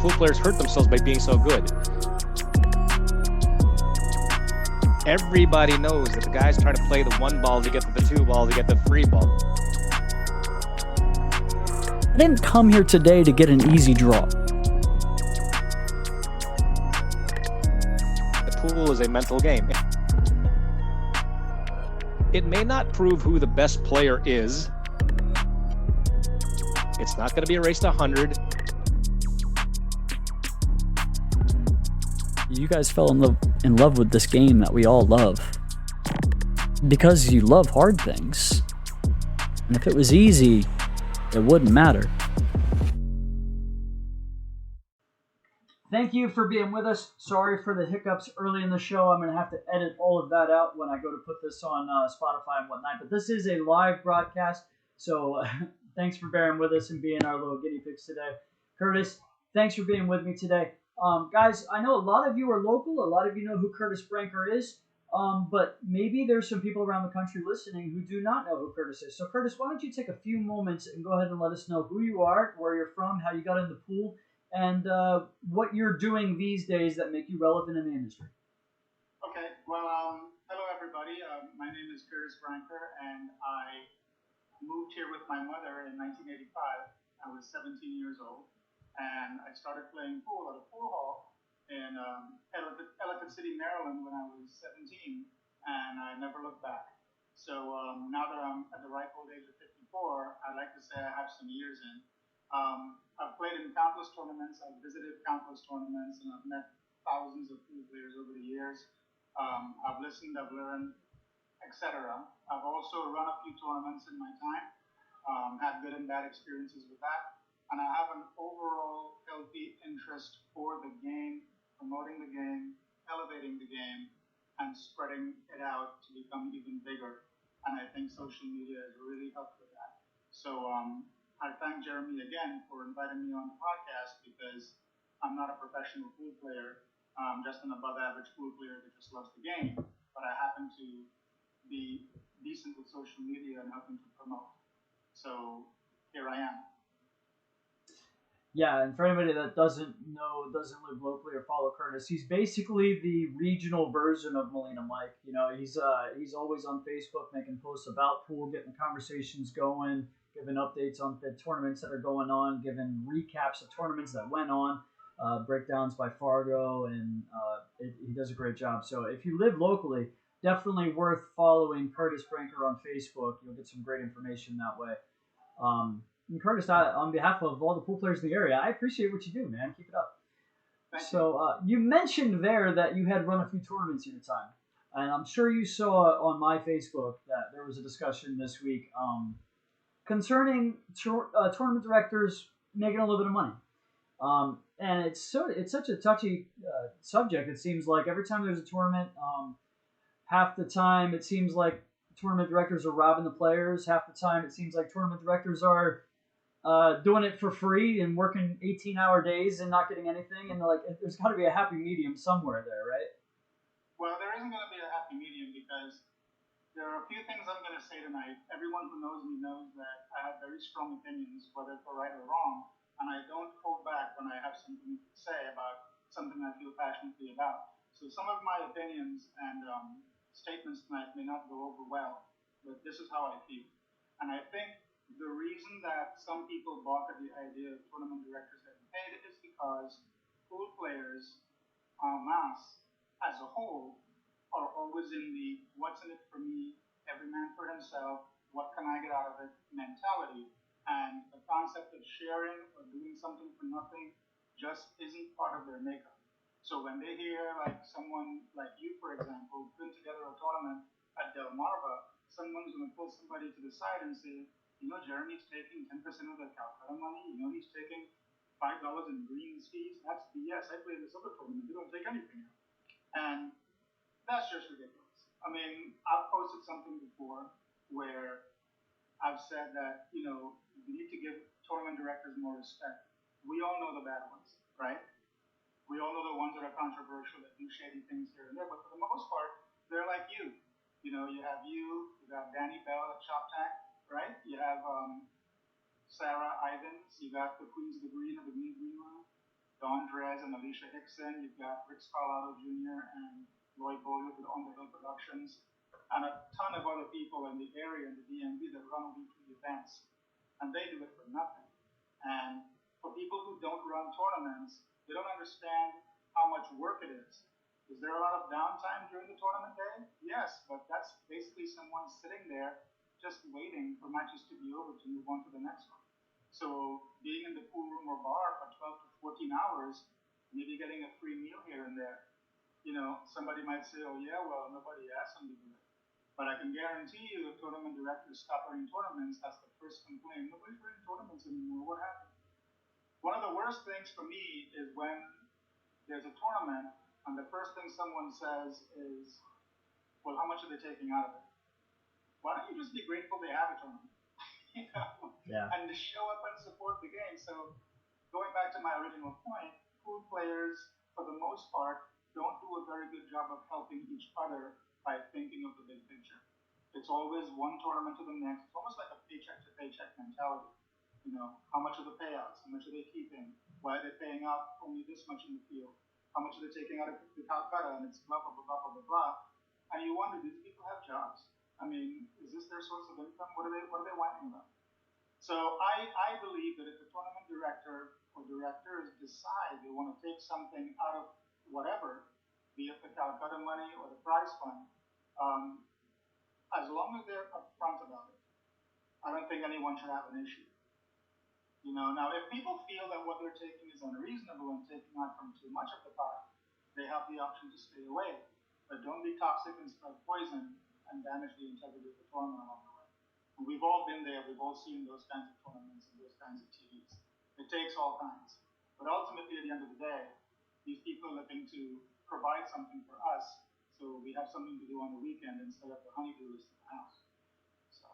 pool players hurt themselves by being so good. Everybody knows that the guys try to play the one ball to get to the two ball to get the three ball. I didn't come here today to get an easy draw. The pool is a mental game. It may not prove who the best player is. It's not going to be a race to 100. You guys fell in love with this game that we all love because you love hard things. And if it was easy, it wouldn't matter. Thank you for being with us. Sorry for the hiccups early in the show. I'm going to have to edit all of that out when I go to put this on Spotify and whatnot. But this is a live broadcast, so thanks for bearing with us and being our little guinea pigs today. Curtis, thanks for being with me today. Guys, I know a lot of you are local. A lot of you know who Curtis Branker is. But maybe there's some people around the country listening who do not know who Curtis is. So, Curtis, why don't you take a few moments and go ahead and let us know who you are, where you're from, how you got in the pool, and what you're doing these days that make you relevant in the industry. Okay. Well, hello, everybody. My name is Curtis Branker, and I moved here with my mother in 1985. I was 17 years old, and I started playing pool at a pool hall in Ellicott City, Maryland, when I was 17, and I never looked back. So now that I'm at the ripe old age of 54, I'd like to say I have some years in. I've played in countless tournaments, I've visited countless tournaments, and I've met thousands of pool players over the years. I've listened, I've learned, etc. I've also run a few tournaments in my time, had good and bad experiences with that, and I have an overall healthy interest for the game, promoting the game, elevating the game, and spreading it out to become even bigger. And I think social media has really helped with that. So I thank Jeremy again for inviting me on the podcast because I'm not a professional pool player. I'm just an above average pool player that just loves the game. But I happen to be decent with social media and helping to promote. So here I am. Yeah, and for anybody that doesn't live locally or follow Curtis, he's basically the regional version of Molina Mike. You know, he's always on Facebook making posts about pool, getting conversations going, giving updates on the tournaments that are going on, giving recaps of tournaments that went on, breakdowns by Fargo, and he does a great job. So if you live locally, definitely worth following Curtis Branker on Facebook. You'll get some great information that way. And Curtis, on behalf of all the pool players in the area, I appreciate what you do, man. Keep it up. So you mentioned there that you had run a few tournaments in your time. And I'm sure you saw on my Facebook that there was a discussion this week concerning tournament directors making a little bit of money. And it's such a touchy subject. It seems like every time there's a tournament, half the time it seems like tournament directors are robbing the players. Half the time it seems like tournament directors are doing it for free and working 18-hour days and not getting anything. And there's got to be a happy medium somewhere there, right? Well, there isn't going to be a happy medium because there are a few things I'm going to say tonight. Everyone who knows me knows that I have very strong opinions, whether for right or wrong, and I don't hold back when I have something to say about something I feel passionately about. So some of my opinions and statements tonight may not go over well, but this is how I feel. And I think the reason that some people balk at the idea of tournament directors getting paid is because pool players en masse, as a whole, are always in the what's in it for me, every man for himself, what can I get out of it mentality. And the concept of sharing or doing something for nothing just isn't part of their makeup. So when they hear like someone like you, for example, putting together a tournament at Delmarva, someone's going to pull somebody to the side and say, you know, Jeremy's taking 10% of the Calcutta money. You know, he's taking $5 in greens fees. That's BS. I play this other tournament. They don't take anything out. And that's just ridiculous. I mean, I've posted something before where I've said that, you know, we need to give tournament directors more respect. We all know the bad ones, right? We all know the ones that are controversial, that do shady things here and there. But for the most part, they're like you. You know, you got Danny Bell at Shop Tack, right? You have Sarah Ivins. You got the Queens of the Green of the Green Line. Don Drez and Alicia Hickson. You've got Rick Scarlato Jr. and Lloyd Boyer with On the Hill Productions, and a ton of other people in the area in the DMV that run weekly events, and they do it for nothing. And for people who don't run tournaments, they don't understand how much work it is. Is there a lot of downtime during the tournament day? Yes, but that's basically someone sitting there just waiting for matches to be over to move on to the next one. So being in the pool room or bar for 12 to 14 hours, maybe getting a free meal here and there, somebody might say, oh yeah, well, nobody asked them to do it. But I can guarantee you if tournament directors stop running tournaments, that's the first complaint. Nobody's running tournaments anymore. What happened? One of the worst things for me is when there's a tournament and the first thing someone says is, well, how much are they taking out of it? Why don't you just be grateful they have a tournament? Yeah. And to show up and support the game. So going back to my original point, pool players, for the most part, don't do a very good job of helping each other by thinking of the big picture. It's always one tournament to the next. It's almost like a paycheck to paycheck mentality. How much are the payouts? How much are they keeping? Why are they paying out only this much in the field? How much are they taking out of the Calcutta? And it's blah, blah, blah, blah, blah, blah. And you wonder, do these people have jobs? I mean, is this their source of income? What are they whining about? So I believe that if the tournament director or directors decide they want to take something out of whatever, be it the Calcutta money or the prize fund, as long as they're upfront about it, I don't think anyone should have an issue. Now if people feel that what they're taking is unreasonable and taking out from too much of the pot, they have the option to stay away. But don't be toxic and spread poison and damage the integrity of the tournament along the way. And we've all been there. We've all seen those kinds of tournaments and those kinds of TVs. It takes all kinds. But ultimately, at the end of the day, these people are looking to provide something for us, so we have something to do on the weekend instead of the honeydew list in the house. So.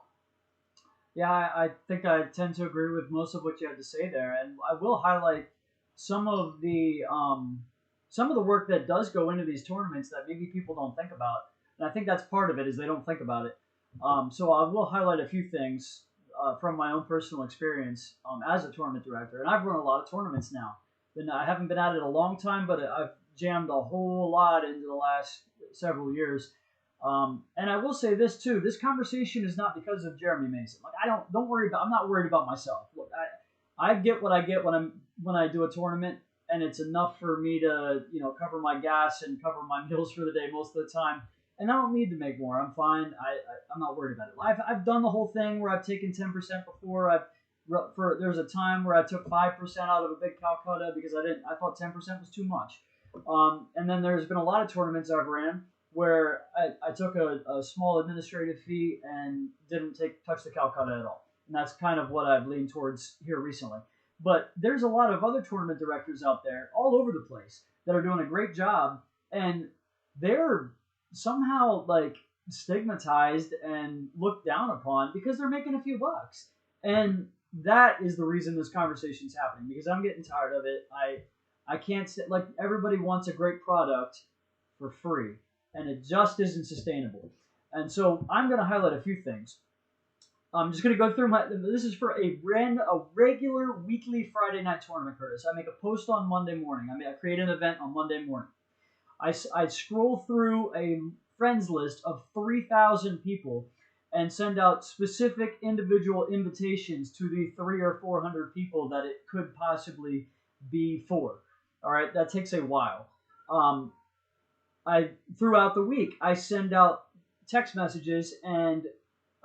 Yeah, I think I tend to agree with most of what you had to say there, and I will highlight some of the work that does go into these tournaments that maybe people don't think about. And I think that's part of it, is they don't think about it. So I will highlight a few things from my own personal experience as a tournament director. And I've run a lot of tournaments now. And I haven't been at it a long time, but I've jammed a whole lot into the last several years. And I will say this too: this conversation is not because of Jeremy Mason. Like, don't worry about. I'm not worried about myself. Look, I get what I get when I do a tournament, and it's enough for me to cover my gas and cover my meals for the day most of the time. And I don't need to make more. I'm fine. I'm not worried about it. I've done the whole thing where I've taken 10% before. There's a time where I took 5% out of a big Calcutta because I thought 10% was too much. And then there's been a lot of tournaments I've ran where I took a small administrative fee and didn't touch the Calcutta at all. And that's kind of what I've leaned towards here recently. But there's a lot of other tournament directors out there all over the place that are doing a great job, and they're somehow like stigmatized and looked down upon because they're making a few bucks. And that is the reason this conversation is happening, because I'm getting tired of it. I can't sit, like, everybody wants a great product for free, and it just isn't sustainable. And so I'm going to highlight a few things. I'm just going to go through this is for a regular weekly Friday night tournament, Curtis. I make a post on Monday morning. I create an event on Monday morning. I scroll through a friends list of 3,000 people and send out specific individual invitations to the 300 or 400 people that it could possibly be for. All right, that takes a while. Throughout the week, I send out text messages and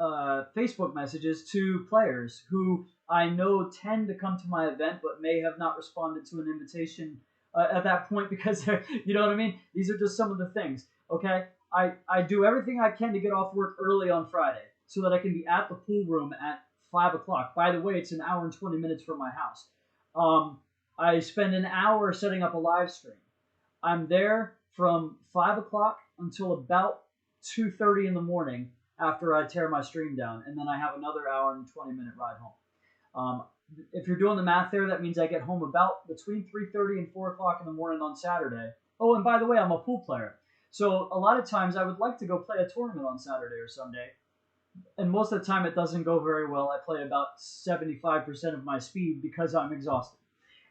Facebook messages to players who I know tend to come to my event but may have not responded to an invitation at that point because you know what I mean? These are just some of the things, okay? I do everything I can to get off work early on Friday so that I can be at the pool room at 5 o'clock. By the way, it's an hour and 20 minutes from my house. I spend an hour setting up a live stream. I'm there from 5 o'clock until about 2:30 in the morning after I tear my stream down, and then I have another hour and 20-minute ride home. If you're doing the math there, that means I get home about between 3:30 and 4 o'clock in the morning on Saturday. Oh, and by the way, I'm a pool player. So a lot of times I would like to go play a tournament on Saturday or Sunday, and most of the time it doesn't go very well. I play about 75% of my speed because I'm exhausted.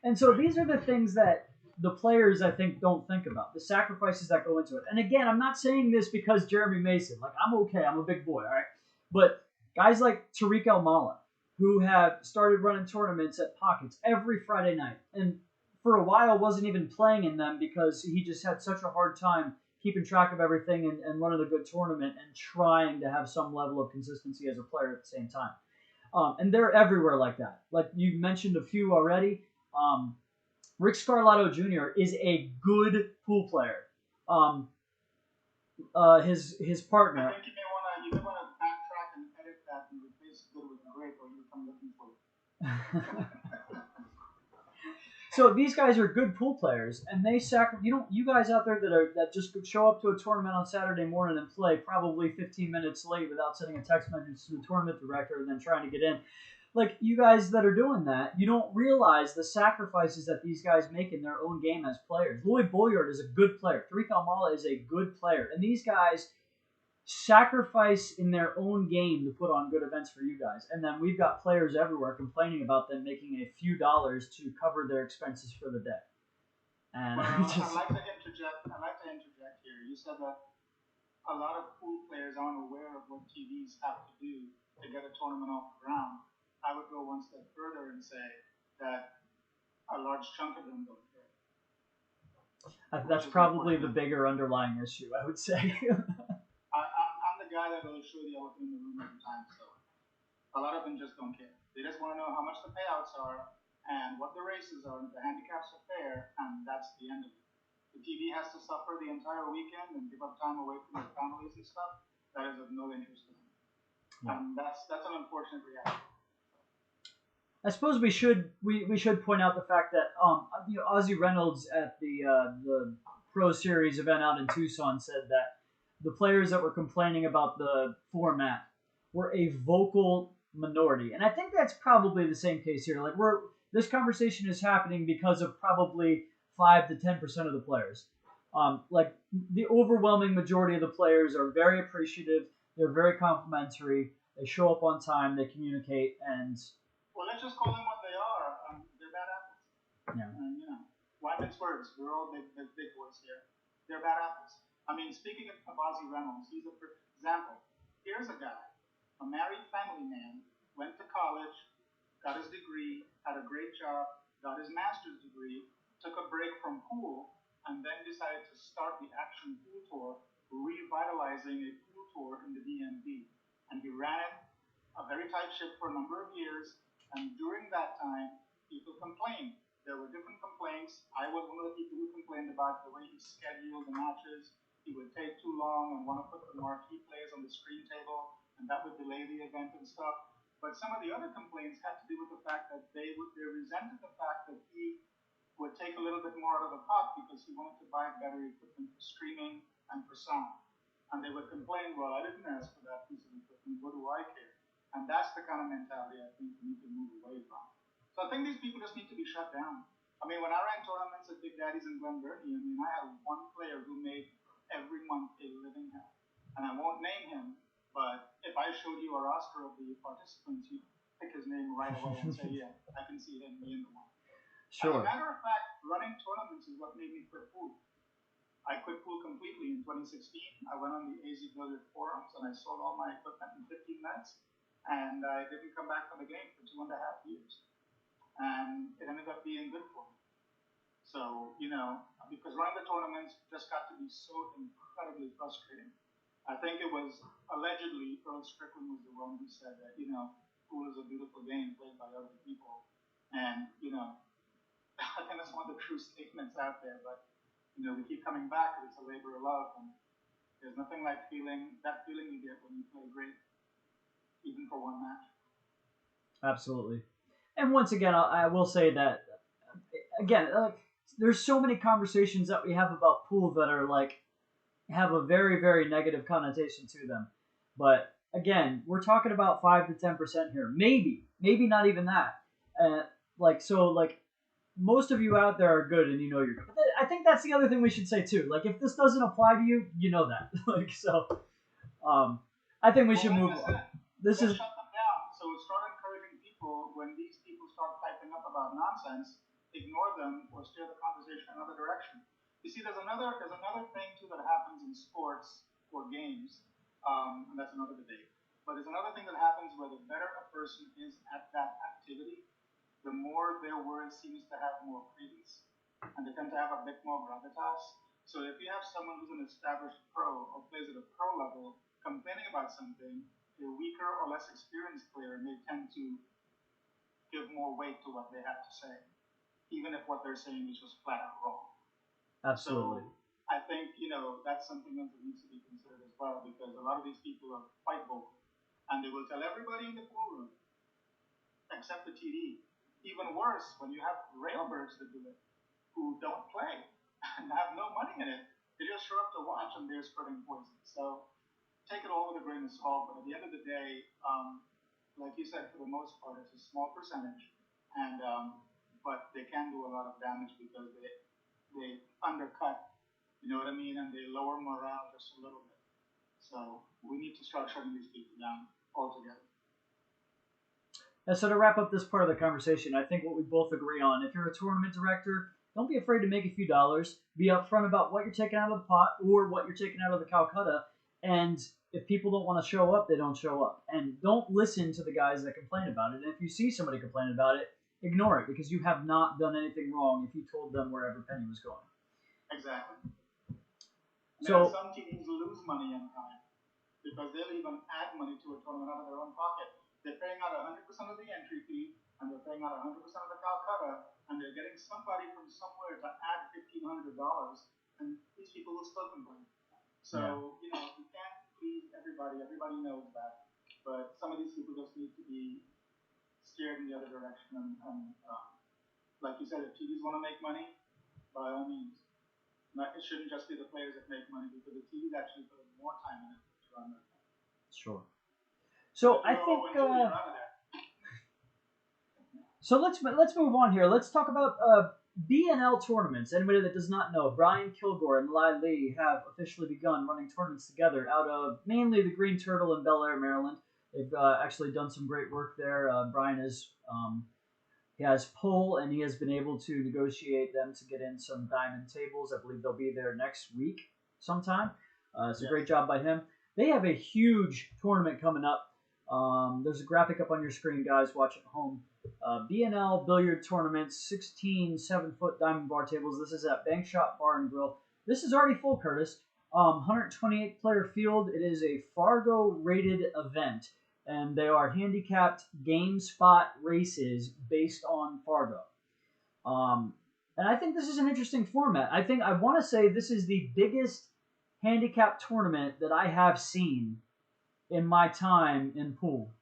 And so these are the things that the players, I think, don't think about, the sacrifices that go into it. And again, I'm not saying this because Jeremy Mason. Like, I'm okay. I'm a big boy, all right? But guys like Tariq El-Mala, who have started running tournaments at Pockets every Friday night, and for a while wasn't even playing in them because he just had such a hard time keeping track of everything and running a good tournament and trying to have some level of consistency as a player at the same time. And they're everywhere like that. Like you mentioned a few already. Rick Scarlato Jr. is a good pool player. His partner. I think you may wanna backtrack and edit that and replace good with great, or you come looking for it. So these guys are good pool players, and they you guys out there that just show up to a tournament on Saturday morning and play probably 15 minutes late without sending a text message to the tournament director and then trying to get in. Like you guys that are doing that, you don't realize the sacrifices that these guys make in their own game as players. Lloyd Boyard is a good player. Tariq El-Mala is a good player, and these guys sacrifice in their own game to put on good events for you guys. And then we've got players everywhere complaining about them making a few dollars to cover their expenses for the day. And well, I'd like to interject here. You said that a lot of pool players aren't aware of what TVs have to do to get a tournament off the ground. I would go one step further and say that a large chunk of them don't care. That's probably the bigger underlying issue, I would say. I'm the guy that will show the elephant in the room every time. So a lot of them just don't care. They just want to know how much the payouts are and what the races are, and the handicaps are fair, and that's the end of it. The TV has to suffer the entire weekend and give up time away from their families and stuff. That is of no interest to them. Yeah. That's an unfortunate reality. I suppose we should point out the fact that Ozzie Reynolds at the Pro Series event out in Tucson said that the players that were complaining about the format were a vocal minority, and I think that's probably the same case here. Like this conversation is happening because of probably 5 to 10% of the players. Like the overwhelming majority of the players are very appreciative. They're very complimentary. They show up on time. They communicate and. Well, let's just call them what they are. They're bad apples. Yeah. And, why mince words? We're all big boys here. They're bad apples. I mean, speaking of Ozzie Reynolds, he's a perfect example. Here's a guy, a married family man, went to college, got his degree, had a great job, got his master's degree, took a break from pool, and then decided to start the Action Pool Tour, revitalizing a pool tour in the DMV. And he ran it a very tight ship for a number of years. And during that time, people complained. There were different complaints. I was one of the people who complained about the way he scheduled the matches. He would take too long and want to put the marquee plays on the screen table, and that would delay the event and stuff. But some of the other complaints had to do with the fact that they resented the fact that he would take a little bit more out of the pot because he wanted to buy better equipment for streaming and for sound. And they would complain, well, I didn't ask for that piece of equipment. What do I care? And that's the kind of mentality I think we need to move away from. So I think these people just need to be shut down. I mean, when I ran tournaments at Big Daddy's in Glen Burnie, I had one player who made every month a living hell. And I won't name him, but if I showed you a roster of the participants, you'd pick his name right away and say, yeah, I can see him being the one. Sure. As a matter of fact, running tournaments is what made me quit pool. I quit pool completely in 2016. I went on the AZ Billiard forums and I sold all my equipment in 15 minutes. And I didn't come back from the game for 2.5 years. And it ended up being good for me. So, because running the tournaments just got to be so incredibly frustrating. I think it was allegedly Earl Strickland was the one who said that, pool is a beautiful game played by other people. And, I think that's one of the true statements out there. But, we keep coming back because it's a labor of love. And there's nothing like that feeling you get when you play great. Even for one match. Absolutely. And once again, I will say that, again, there's so many conversations that we have about pool that are have a very, very negative connotation to them. But again, we're talking about 5 to 10% here. Maybe not even that. Most of you out there are good and you're good. But I think that's the other thing we should say too. If this doesn't apply to you, you know that. I think we should move on. Let's shut them down. So start encouraging people when these people start piping up about nonsense. ignore them or steer the conversation in another direction. You see, there's another thing too that happens in sports or games, and that's another debate. But there's another thing that happens where the better a person is at that activity, the more their word seems to have more credence, and they tend to have a bit more gravitas. So if you have someone who's an established pro or plays at a pro level complaining about something, a weaker or less experienced player may tend to give more weight to what they have to say, even if what they're saying is just flat out wrong. Absolutely. So I think, that's something that needs to be considered as well, because a lot of these people are quite vocal, and they will tell everybody in the pool room, except the TD. Even worse, when you have railbirds that do it, who don't play and have no money in it, they just show up to watch and they're spreading poison. So take it all with a grain of salt, but at the end of the day, like you said, for the most part, it's a small percentage, and but they can do a lot of damage because they undercut, you know what I mean, and they lower morale just a little bit. So we need to start shutting these people down altogether. And so to wrap up this part of the conversation, I think what we both agree on, if you're a tournament director, don't be afraid to make a few dollars. Be upfront about what you're taking out of the pot or what you're taking out of the Calcutta. And if people don't want to show up, they don't show up. And don't listen to the guys that complain about it. And if you see somebody complain about it, ignore it, because you have not done anything wrong if you told them where every penny was going. Exactly. So some teams lose money in time because they'll even add money to a tournament out of their own pocket. They're paying out 100% of the entry fee, and they're paying out 100% of the Calcutta, and they're getting somebody from somewhere to add $1,500, and these people will still complain. So, you can't please everybody. Everybody knows that. But some of these people just need to be steered in the other direction. And like you said, if TVs want to make money, by all means. It shouldn't just be the players that make money, because the TVs actually put more time in it to run that. Sure. So I think. So let's move on here. Let's talk about BNL tournaments. Anybody that does not know, Brian Kilgore and Lai Lee have officially begun running tournaments together out of mainly the Green Turtle in Bel Air, Maryland. They've actually done some great work there. Brian is he has pull, and he has been able to negotiate them to get in some diamond tables. I believe they'll be there next week sometime. It's a great job by him. They have a huge tournament coming up. There's a graphic up on your screen, guys. Watch at home. BNL billiard tournament, 16 7-foot diamond bar tables. This is at Bank Shop Bar and Grill. This is already full, Curtis. 128 player field. It is a Fargo rated event, and they are handicapped game spot races based on Fargo. And I think this is an interesting format. I want to say this is the biggest handicap tournament that I have seen in my time in pool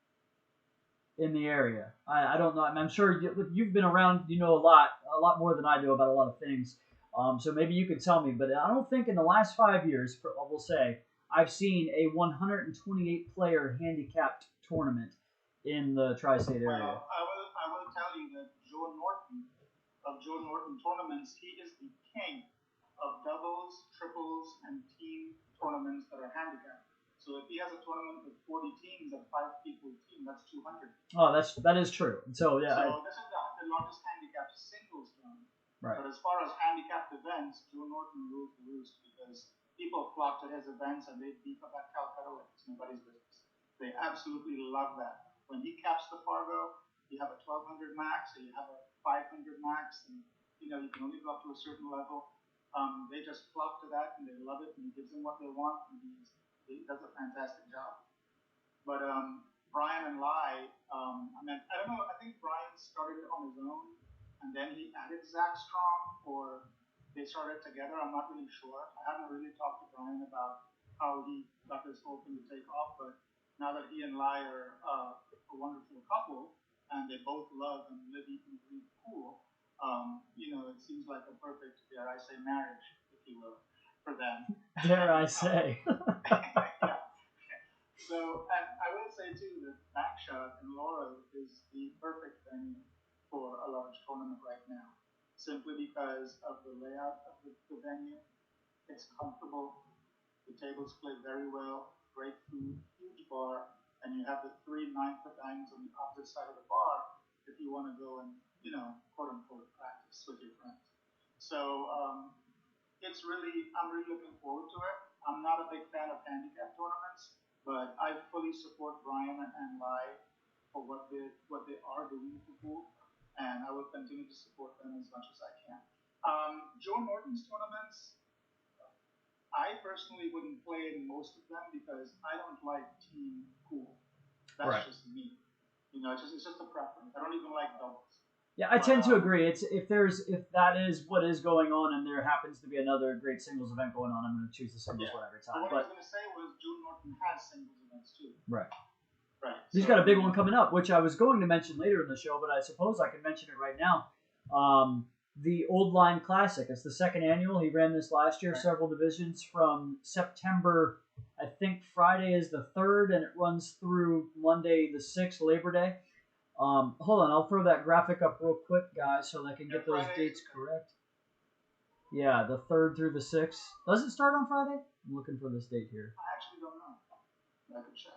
in the area. I don't know. I'm sure you've been around. You know a lot more than I do about a lot of things. So maybe you can tell me. But I don't think in the last 5 years, we'll say, I've seen a 128 player handicapped tournament in the tri-state area. Well, I will tell you that Joe Norton of Joe Norton Tournaments, he is the king of doubles, triples, and team tournaments that are handicapped. So if he has a tournament with 40 teams, a 5-people team, that's 200. Oh, that is true. So yeah. So this is the largest handicapped singles tournament. Right. But as far as handicapped events, Joe Norton rules the roost, because people flock to his events and they beat up that Calcutta like it's nobody's business. They absolutely love that. When he caps the Fargo, you have a 1200 max, or you have a 500 max, and you can only go up to a certain level. They just flock to that and they love it, and he gives them what they want, and he does a fantastic job. But Brian and Lai, I don't know. I think Brian started it on his own, and then he added Zach Strong, or they started together. I'm not really sure. I haven't really talked to Brian about how he got this whole thing to take off. But now that he and Lai are a wonderful couple, and they both love and live, eat, and breathe pool, it seems like a perfect, dare I say, marriage, if you will, for them. Dare I say. Yeah. So, and I will say too that Backshot in Laurel is the perfect venue for a large tournament right now, simply because of the layout of the venue. It's comfortable, the tables play very well, great food, huge bar, and you have the 3 9-foot diamonds on the opposite side of the bar if you want to go and, quote unquote, practice. practice with your friends. So I'm really looking forward to it. I'm not a big fan of handicap tournaments, but I fully support Brian and Lai for what they are doing for pool, and I will continue to support them as much as I can. Joe Norton's tournaments, I personally wouldn't play in most of them because I don't like team pool. That's just me. It's just a preference. I don't even like doubles. Yeah, I tend to agree. It's if that is what is going on, and there happens to be another great singles event going on, I'm going to choose the singles one every time. What I was going to say was Joe Norton has singles events too. Right. Right. He's got a big one coming up, which I was going to mention later in the show, but I suppose I can mention it right now. The Old Line Classic. It's the second annual. He ran this last year, several divisions from September. I think Friday is the 3rd, and it runs through Monday the 6th, Labor Day. Hold on, I'll throw that graphic up real quick, guys, so that I can get those dates correct. Yeah, the 3rd through the 6th. Does it start on Friday? I'm looking for this date here. I actually don't know. I can check.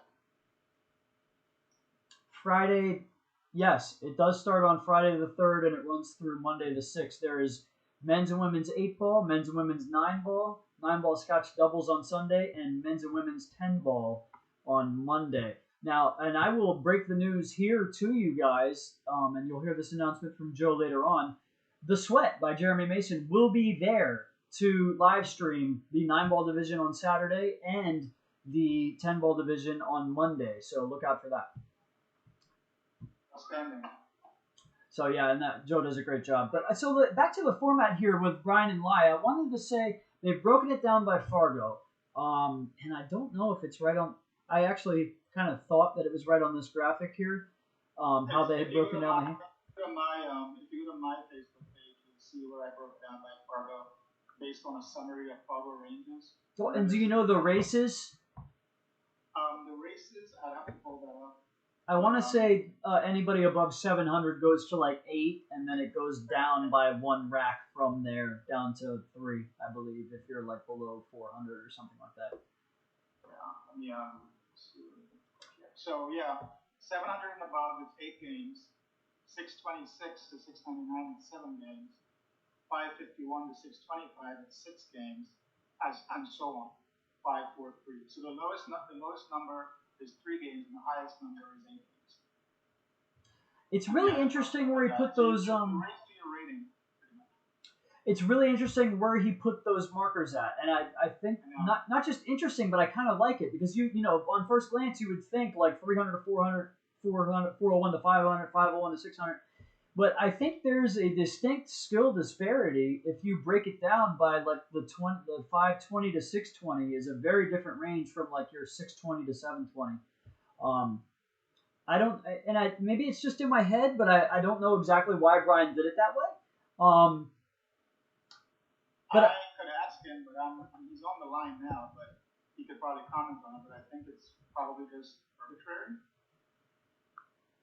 Friday, yes, it does start on Friday the 3rd, and it runs through Monday the 6th. There is men's and women's 8-ball, men's and women's 9-ball, 9-ball Scotch doubles on Sunday, and men's and women's 10-ball on Monday. Now, and I will break the news here to you guys, and you'll hear this announcement from Joe later on. The Sweat by Jeremy Mason will be there to live stream the 9-ball division on Saturday and the 10-ball division on Monday. So look out for that. Outstanding. So yeah, and that Joe does a great job. But so back to the format here with Brian and Lai. I wanted to say they've broken it down by Fargo, and I don't know if it's right on. I actually kind of thought that it was right on this graphic here. How they had broken down. If you go to my Facebook page, you'll see where I broke down by Fargo based on a summary of Fargo ranges. So, and do you know the races? The races, I'd have to pull that up. I want to say anybody above 700 goes to like 8, and then it goes down by 1 rack from there down to 3, I believe, if you're like below 400 or something like that. Yeah. So yeah, 700 and above it's 8 games, 626 to 699 it's 7 games, 551 to 625 it's 6 games, and so on, 543. So the lowest number is 3 games, and the highest number is 8 games. It's really interesting where he put those. It's really interesting where he put those markers at, and I think not just interesting, but I kind of like it because you know on first glance you would think like 300 to 400, 401 to 500, 501 to 600, but I think there's a distinct skill disparity if you break it down by like the 520 to 620 is a very different range from like your 620 to 720. I don't, and maybe it's just in my head, but I don't know exactly why Brian did it that way. But I could ask him, but he's on the line now, but he could probably comment on it, but I think it's probably just arbitrary.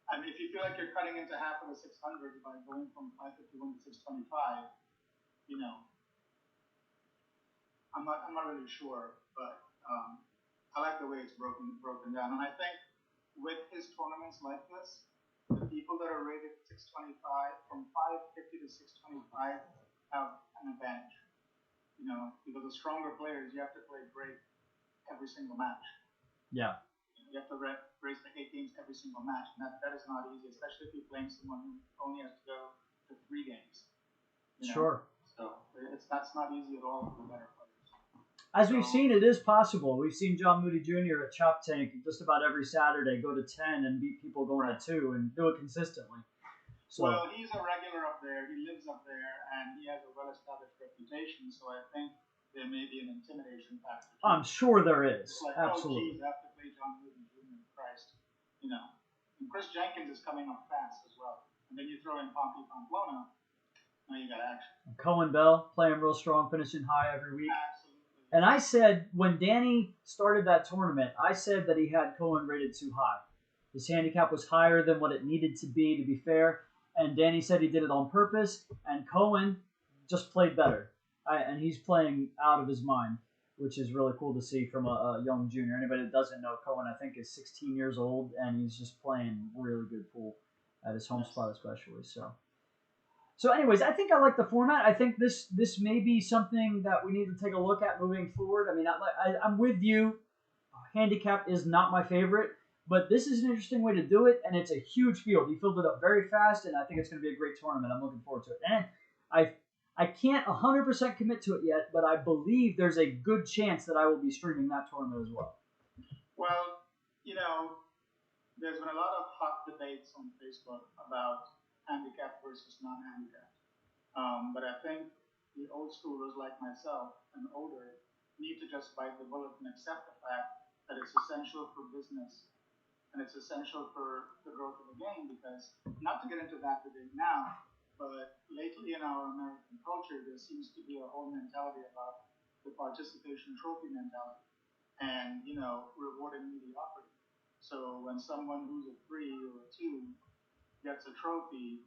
I mean, if you feel like you're cutting into half of the 600 by going from 551 to 625, you know, I'm not really sure, but I like the way it's broken down. And I think with his tournaments like this, the people that are rated 625, from 550 to 625, have an advantage. You know, because the stronger players, you have to play great every single match. Yeah. You have to race the 8 games every single match, and that is not easy, especially if you're playing someone who only has to go to 3 games. Sure. So that's not easy at all for the better players. As we've seen, it is possible. We've seen John Moody Jr. at Chop Tank just about every Saturday go to 10 and beat people going to 2 and do it consistently. So, well, he's a regular up there. He lives up there, and he has a well-established reputation. So I think there may be an intimidation factor. I'm sure there is. It's like, absolutely. Oh, geez, I have to play John Moody Jr. Christ, you know. And Chris Jenkins is coming up fast as well. And then you throw in Pompey Pamplona. Now you got action. Cohen Bell playing real strong, finishing high every week. Absolutely. And I said when Danny started that tournament, I said that he had Cohen rated too high. His handicap was higher than what it needed to be fair. And Danny said he did it on purpose, and Cohen just played better. And he's playing out of his mind, which is really cool to see from a young junior. Anybody that doesn't know, Cohen, I think, is 16 years old, and he's just playing really good pool at his home spot especially. So, So, anyways, I think I like the format. I think this may be something that we need to take a look at moving forward. I mean, I'm with you. Handicap is not my favorite, but this is an interesting way to do it, and it's a huge field. You filled it up very fast, and I think it's going to be a great tournament. I'm looking forward to it. And I can't 100% commit to it yet, but I believe there's a good chance that I will be streaming that tournament as well. Well, there's been a lot of hot debates on Facebook about handicap versus non-handicap. But I think the old schoolers like myself and older need to just bite the bullet and accept the fact that it's essential for business and it's essential for the growth of the game, because, not to get into that debate now, but lately in our American culture, there seems to be a whole mentality about the participation trophy mentality and, rewarding mediocrity. So when someone who's a 3 or a 2 gets a trophy,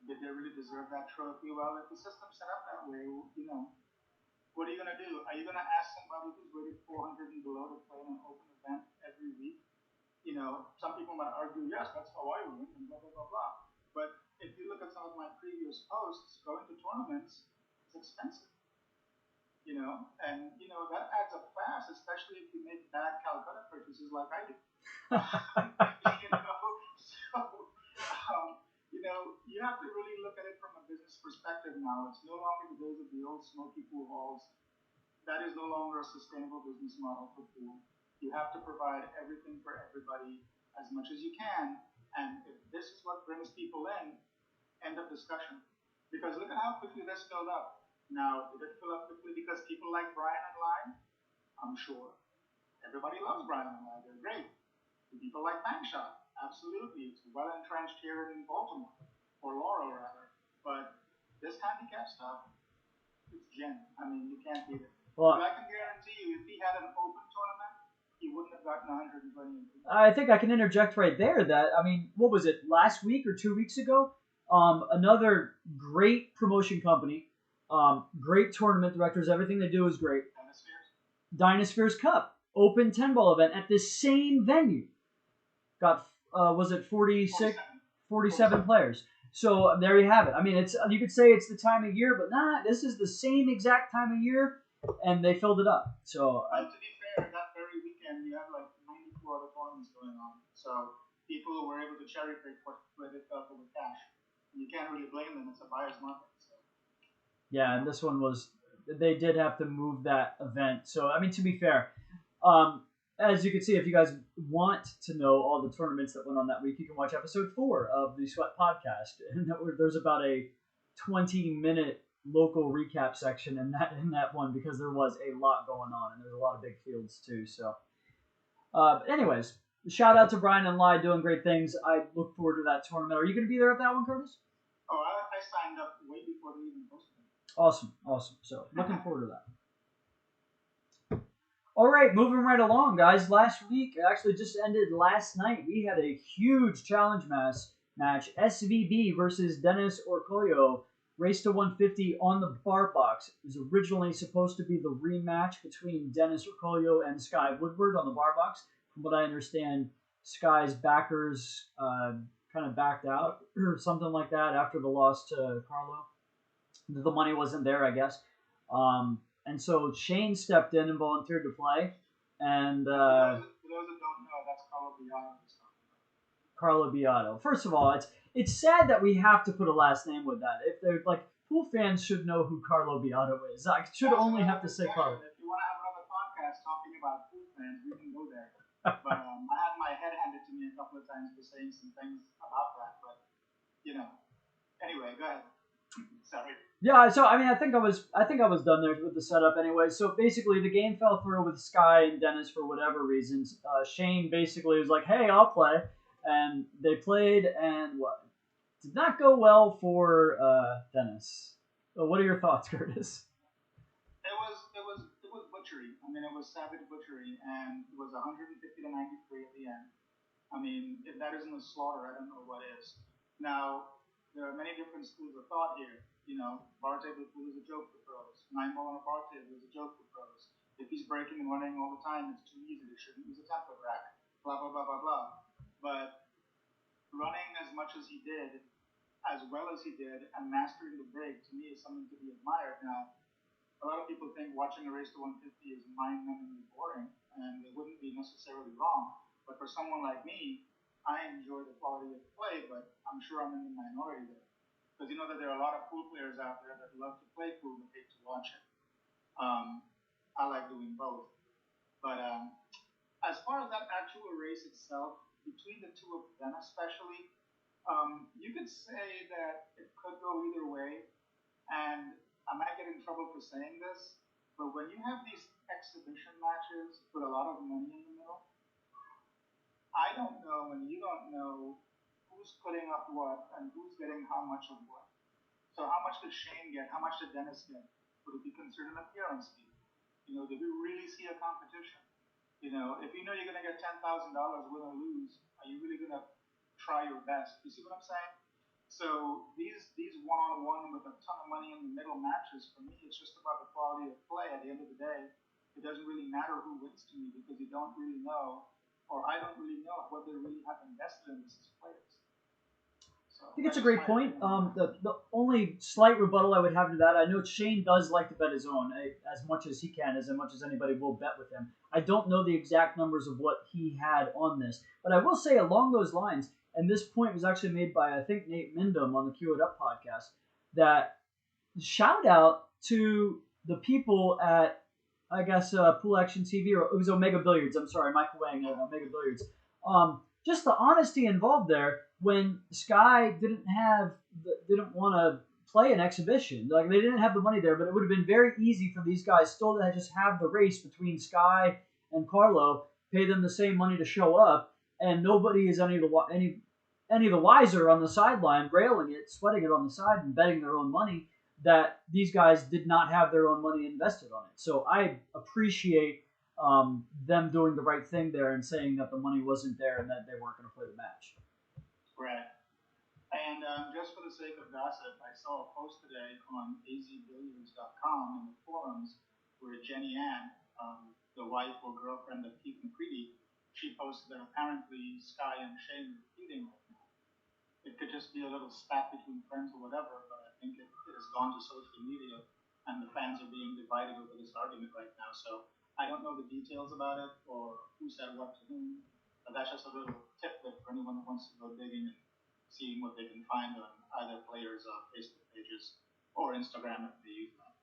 did they really deserve that trophy? Well, if the system's set up that way, what are you going to do? Are you going to ask somebody who's rated 400 and below to play in an open event every week? Some people might argue, yes, that's how I win, and blah, blah, blah, blah. But if you look at some of my previous posts, going to tournaments is expensive. And that adds up fast, especially if you make bad Calcutta purchases like I do. You have to really look at it from a business perspective now. It's no longer the days of the old smoky pool halls. That is no longer a sustainable business model for pool. You have to provide everything for everybody as much as you can. And if this is what brings people in, end of discussion. Because look at how quickly this filled up. Now, did it fill up quickly because people like Brian and Line? I'm sure. Everybody loves Brian and Line. They're great. Do people like Bankshot? Absolutely. It's well entrenched here in Baltimore, or Laurel rather. But this handicap stuff, it's gin. I mean, you can't beat it. Well, but I can guarantee you, if he had an open tournament, he wouldn't have gotten 120. I think I can interject right there that, what was it, last week or 2 weeks ago? Another great promotion company, great tournament directors, everything they do is great. Dynaspheres Cup, open 10-ball event at the same venue. Got, was it 47 players. So there you have it. You could say it's the time of year, but this is the same exact time of year, and they filled it up. So, to be fair, that very weekend you had like 94 other tournaments going on. So people were able to cherry pick where they felt with cash. And you can't really blame them. It's a buyer's market. So. Yeah, and this one they did have to move that event. So, to be fair, as you can see, if you guys want to know all the tournaments that went on that week, you can watch episode 4 of the Sweat Podcast. And there's about a 20-minute local recap section in that one, because there was a lot going on, and there's a lot of big fields too. So, but anyways, shout out to Brian and Lai doing great things. I look forward to that tournament. Are you going to be there at that one, Curtis? Oh, I signed up way before they even posted it. Awesome. So, looking forward to that. All right, moving right along, guys. Last week, actually just ended last night, we had a huge challenge match. SVB versus Dennis Orcollo. Race to 150 on the bar box. It was originally supposed to be the rematch between Dennis Orcollo and Sky Woodward on the bar box. From what I understand, Sky's backers kind of backed out or something like that after the loss to Carlo. The money wasn't there, I guess. And so Shane stepped in and volunteered to play. And for those that don't know, that's Carlo Beato. Carlo Beato. First of all, it's sad that we have to put a last name with that. If they're like, pool fans should know who Carlo Beato is. I should only have to say Carlo. If you want to have another podcast talking about pool fans, we can go there. But I had my head handed to me a couple of times for saying some things about that. But anyway, go ahead. Sorry. Yeah, so I think I was done there with the setup anyway. So basically, the game fell through with Sky and Dennis for whatever reasons. Shane basically was like, "Hey, I'll play," and they played, and what did not go well for Dennis. So what are your thoughts, Curtis? It was butchery. It was savage butchery, and it was 150 to 93 at the end. If that isn't a slaughter, I don't know what is. Now, there are many different schools of thought here. Bar table pool is a joke for pros. 9-ball on a bar table is a joke for pros. If he's breaking and running all the time, it's too easy. They shouldn't use a tempo rack. Blah, blah, blah, blah, blah. But running as much as he did as well as he did and mastering the break, to me, is something to be admired. Now, a lot of people think watching a race to 150 is mind-numbingly boring, and they wouldn't be necessarily wrong. But for someone like me, I enjoy the quality of the play, but I'm sure I'm in the minority there. Because you know that there are a lot of pool players out there that love to play pool but hate to watch it. I like doing both. But as far as that actual race itself, between the two of them especially, you could say that it could go either way. And I might get in trouble for saying this, but when you have these exhibition matches with a lot of money in the middle, I don't know and you don't know who's putting up what and who's getting how much of what. So how much did Shane get? How much did Dennis get? Would it be considered an appearance fee? You know, did we really see a competition? You know, if you know you're going to get $10,000 win or lose, are you really going to try your best? You see what I'm saying? So these one-on-one with a ton of money in the middle matches, for me, it's just about the quality of play. At the end of the day, it doesn't really matter who wins to me because you don't really know, or I don't really know what they really have invested in this as players. So I think it's a great point. The only slight rebuttal I would have to that, I know Shane does like to bet his own as much as he can, as much as anybody will bet with him. I don't know the exact numbers of what he had on this, but I will say along those lines, and this point was actually made by, I think, Nate Mindom on the Cue It Up podcast, that shout out to the people at, I guess, Pool Action TV, or it was Omega Billiards. I'm sorry, Michael Wang at Omega Billiards. Just the honesty involved there when Sky didn't want to play an exhibition. Like, they didn't have the money there, but it would have been very easy for these guys still to just have the race between Sky and Carlo, pay them the same money to show up, and nobody is any the wiser on the sideline, railing it, sweating it on the side, and betting their own money that these guys did not have their own money invested on it. So I appreciate them doing the right thing there and saying that the money wasn't there and that they weren't going to play the match. Right. And just for the sake of gossip, I saw a post today on azbilliards.com in the forums where Jenny Ann, the wife or girlfriend of Keith McCready, she posted that apparently Sky and Shane are feuding right now. It could just be a little spat between friends or whatever, but I think it has gone to social media and the fans are being divided over this argument right now. So I don't know the details about it or who said what to whom, but that's just a little tidbit for anyone who wants to go digging and seeing what they can find on either players' Facebook pages or Instagram if they use that.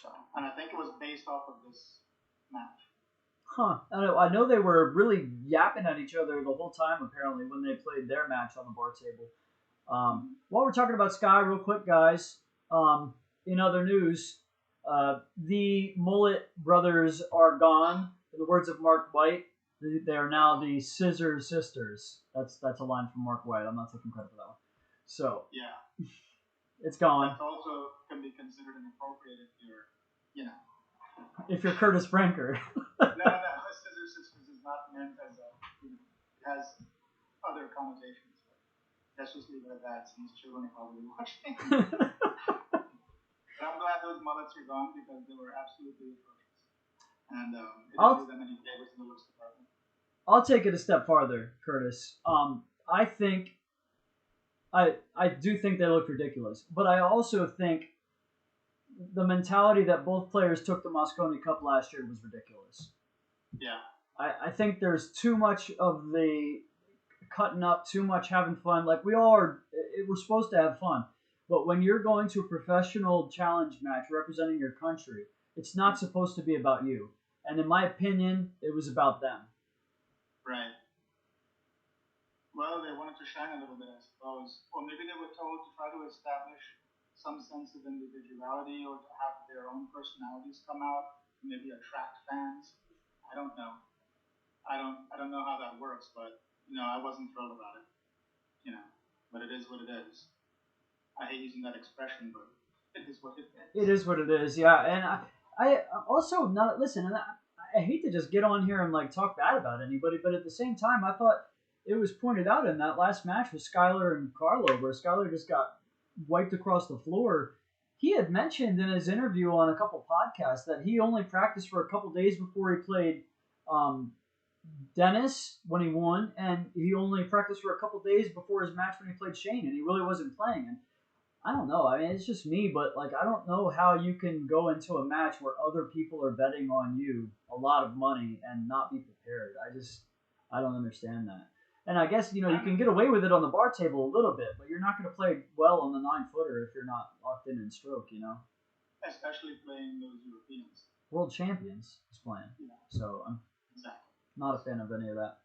So, and I think it was based off of this match. Huh. I know they were really yapping at each other the whole time, apparently, when they played their match on the bar table. While we're talking about Sky, real quick, guys, in other news, the Mullet brothers are gone. In the words of Mark White, they are now the Scissor Sisters. That's a line from Mark White. I'm not taking credit for that one. So, yeah, it's gone. That also can be considered inappropriate if you're, if you're Curtis Branker. No, Scissor Sisters is not meant as a, it has other connotations. Let's just leave it at that since children are probably watching. But I'm glad those mullets are gone because they were absolutely atrocious. And it didn't do them any favors in the looks department. I'll take it a step farther, Curtis. I do think they look ridiculous, but I also think the mentality that both players took the Mosconi Cup last year was ridiculous. Yeah. I think there's too much of the cutting up, too much having fun. Like, we all are, we're supposed to have fun. But when you're going to a professional challenge match representing your country, it's not supposed to be about you. And in my opinion, it was about them. Right. Well, they wanted to shine a little bit, I suppose. Or maybe they were told to try to establish some sense of individuality or to have their own personalities come out, maybe attract fans. I don't know. I don't know how that works, but I wasn't thrilled about it. But it is what it is. I hate using that expression, but it is what it is. It is what it is, yeah. And I also not listen. And I hate to just get on here and talk bad about anybody, but at the same time, I thought it was pointed out in that last match with Skylar and Carlo, where Skylar just got wiped across the floor. He had mentioned in his interview on a couple podcasts that he only practiced for a couple days before he played Dennis when he won, and he only practiced for a couple days before his match when he played Shane, and he really wasn't playing. And I don't know. I mean, it's just me, but like, I don't know how you can go into a match where other people are betting on you a lot of money and not be prepared. I don't understand that. And I guess you can get away with it on the bar table a little bit, but you're not going to play well on the 9-footer if you're not locked in stroke. Especially playing those Europeans. World champions is playing, so I'm not a fan of any of that.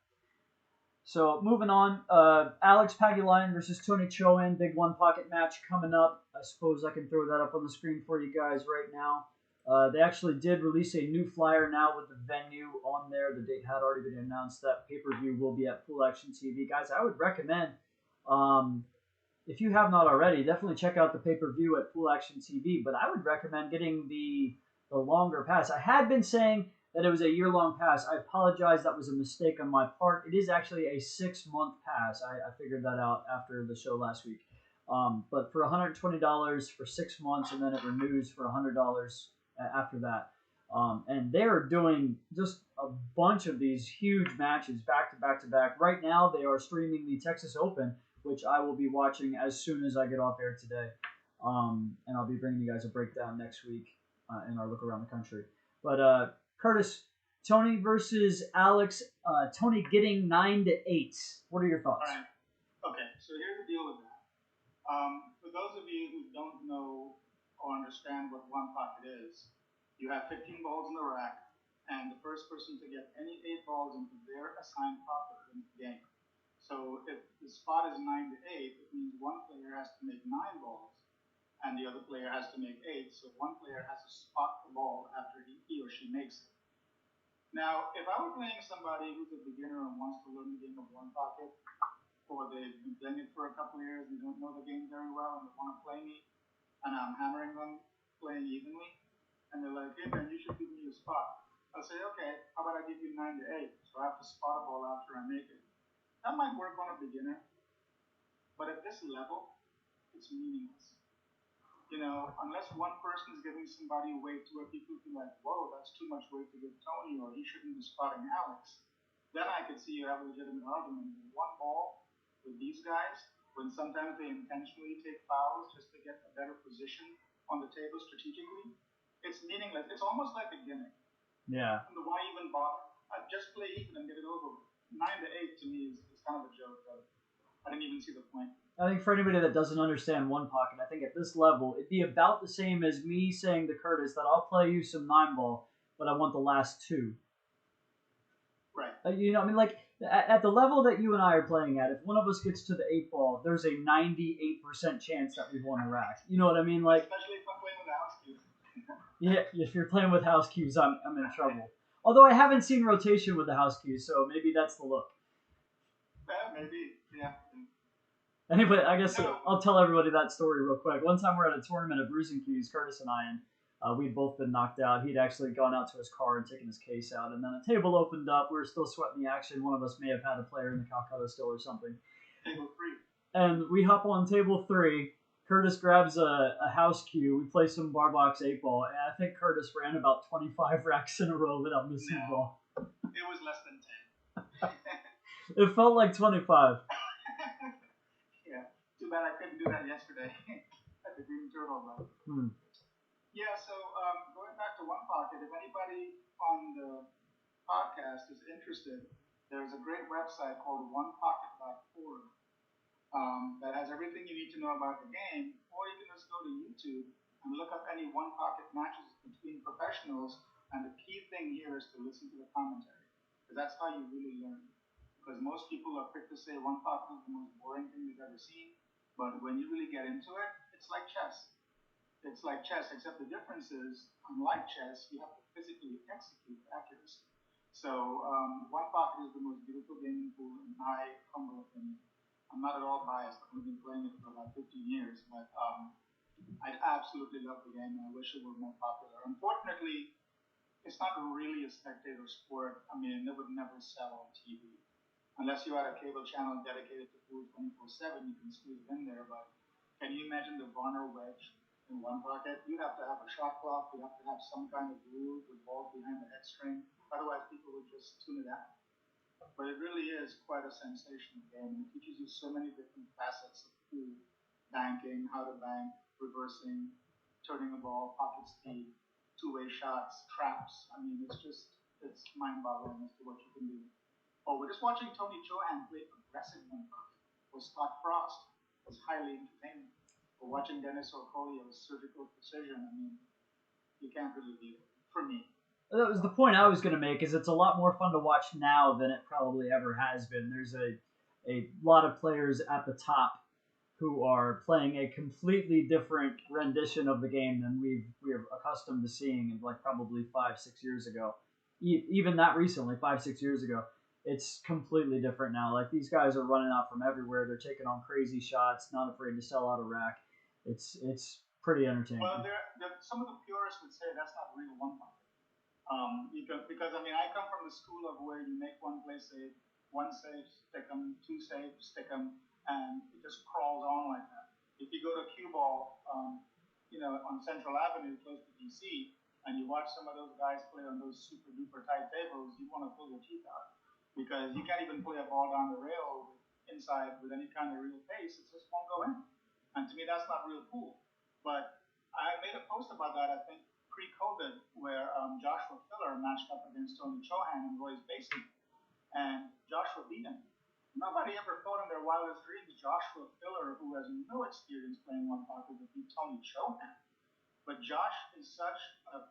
So moving on, Alex Pagulayan versus Tony Chowan, big one pocket match coming up. I suppose I can throw that up on the screen for you guys right now. They actually did release a new flyer now with the venue on there. The date had already been announced. That pay-per-view will be at Pool Action TV. Guys, I would recommend, if you have not already, definitely check out the pay-per-view at Pool Action TV. But I would recommend getting the longer pass. I had been saying that it was a year-long pass. I apologize. That was a mistake on my part. It is actually a 6-month pass. I figured that out after the show last week. But for $120 for 6 months, and then it renews for $100 after that. And they're doing just a bunch of these huge matches back to back to back. Right now, they are streaming the Texas Open, which I will be watching as soon as I get off air today. And I'll be bringing you guys a breakdown next week in our look around the country. But Curtis, Tony versus Alex. Tony getting 9-8. What are your thoughts? All right. Okay, so here's the deal with that. For those of you who don't know or understand what one pocket is, you have 15 balls in the rack, and the first person to get any 8 balls into their assigned pocket wins the game. So if the spot is 9-8, it means one player has to make 9 balls, and the other player has to make 8. So one player has to spot the ball after he or she makes it. Now, if I were playing somebody who's a beginner and wants to learn the game of one pocket, or they've been playing it for a couple of years and don't know the game very well and they want to play me, and I'm hammering them playing evenly, and they're like, hey man, you should give me a spot. I'll say, okay, how about I give you 9-8? So I have to spot a ball after I make it. That might work on a beginner, but at this level, it's meaningless. Unless one person is giving somebody weight to where people feel like, whoa, that's too much weight to give Tony, or he shouldn't be spotting Alex, then I could see you have a legitimate argument. One ball with these guys, when sometimes they intentionally take fouls just to get a better position on the table strategically, it's meaningless. It's almost like a gimmick. Yeah. And why even bother? I'd just play even and get it over with. 9-8 to me is kind of a joke, but I didn't even see the point. I think for anybody that doesn't understand one pocket, I think at this level, it'd be about the same as me saying to Curtis that I'll play you some 9-ball, but I want the last 2. Right. Like at the level that you and I are playing at, if one of us gets to the 8-ball, there's a 98% chance that we've won a rack. You know what I mean? Like, especially if I'm playing with house cues. Yeah, if you're playing with house cues, I'm in trouble. Although I haven't seen rotation with the house cues, so maybe that's the look. Maybe, yeah. Anyway, I guess I'll tell everybody that story real quick. One time we were at a tournament of bruising cues, Curtis and I, and we'd both been knocked out. He'd actually gone out to his car and taken his case out, and then a table opened up. We were still sweating the action. One of us may have had a player in the Calcutta still or something. Table 3. And we hop on table 3. Curtis grabs a house cue. We play some bar box 8-ball, and I think Curtis ran about 25 racks in a row without missing a ball. It was less than 10. It felt like 25. Yeah. Too bad I couldn't do that yesterday at the Green Turtle, though. Yeah, so going back to one pocket, if anybody on the podcast is interested, there's a great website called onepocket.org that has everything you need to know about the game, or you can just go to YouTube and look up any one pocket matches between professionals, and the key thing here is to listen to the commentary, because that's how you really learn. Because most people are quick to say one pocket is the most boring thing they've ever seen, but when you really get into it, it's like chess. It's like chess, except the difference is, unlike chess, you have to physically execute accuracy. So one pocket is the most beautiful game in pool, in my humble opinion. I'm not at all biased. I've only been playing it for about 15 years, but I absolutely love the game, and I wish it were more popular. Unfortunately, it's not really a spectator sport. I mean, it would never sell on TV. Unless you had a cable channel dedicated to pool 24/7, you can squeeze it in there, but can you imagine the Varner wedge in one pocket? You'd have to have a shot clock. You'd have to have some kind of rule with balls behind the head string. Otherwise, people would just tune it out. but it really is quite a sensational game. It teaches you so many different facets of pool, banking, how to bank, reversing, turning the ball, pocket speed, two-way shots, traps. I mean, it's mind-boggling as to what you can do. Oh, we're just watching Tony Johan play aggressive one with Scott Frost. It's highly entertaining. We're watching Dennis Orcolio's surgical precision. I mean, you can't really beat it, for me. That was the point I was going to make. Is it's a lot more fun to watch now than it probably ever has been. There's a lot of players at the top who are playing a completely different rendition of the game than we're accustomed to seeing, like probably 5-6 years ago. Even that recently, 5-6 years ago, it's completely different now. Like these guys are running out from everywhere. They're taking on crazy shots, not afraid to sell out a rack. It's pretty entertaining. Well, some of the purists would say that's not real one pocket. Because I mean, I come from the school of where you make one play save, one save, stick 'em, two saves, stick 'em, and it just crawls on like that. If you go to cue ball, on Central Avenue close to DC, and you watch some of those guys play on those super duper tight tables, you want to pull your teeth out because you can't even play a ball down the rail inside with any kind of real pace. It just won't go in. And to me, that's not real pool. But I made a post about that, I think, pre-COVID, where Joshua Filler matched up against Tony Chohan and Royce Basin, and Joshua beat him. Nobody ever thought in their wildest dreams Joshua Filler, who has no experience playing one pocket, would beat Tony Chohan. But Josh is such a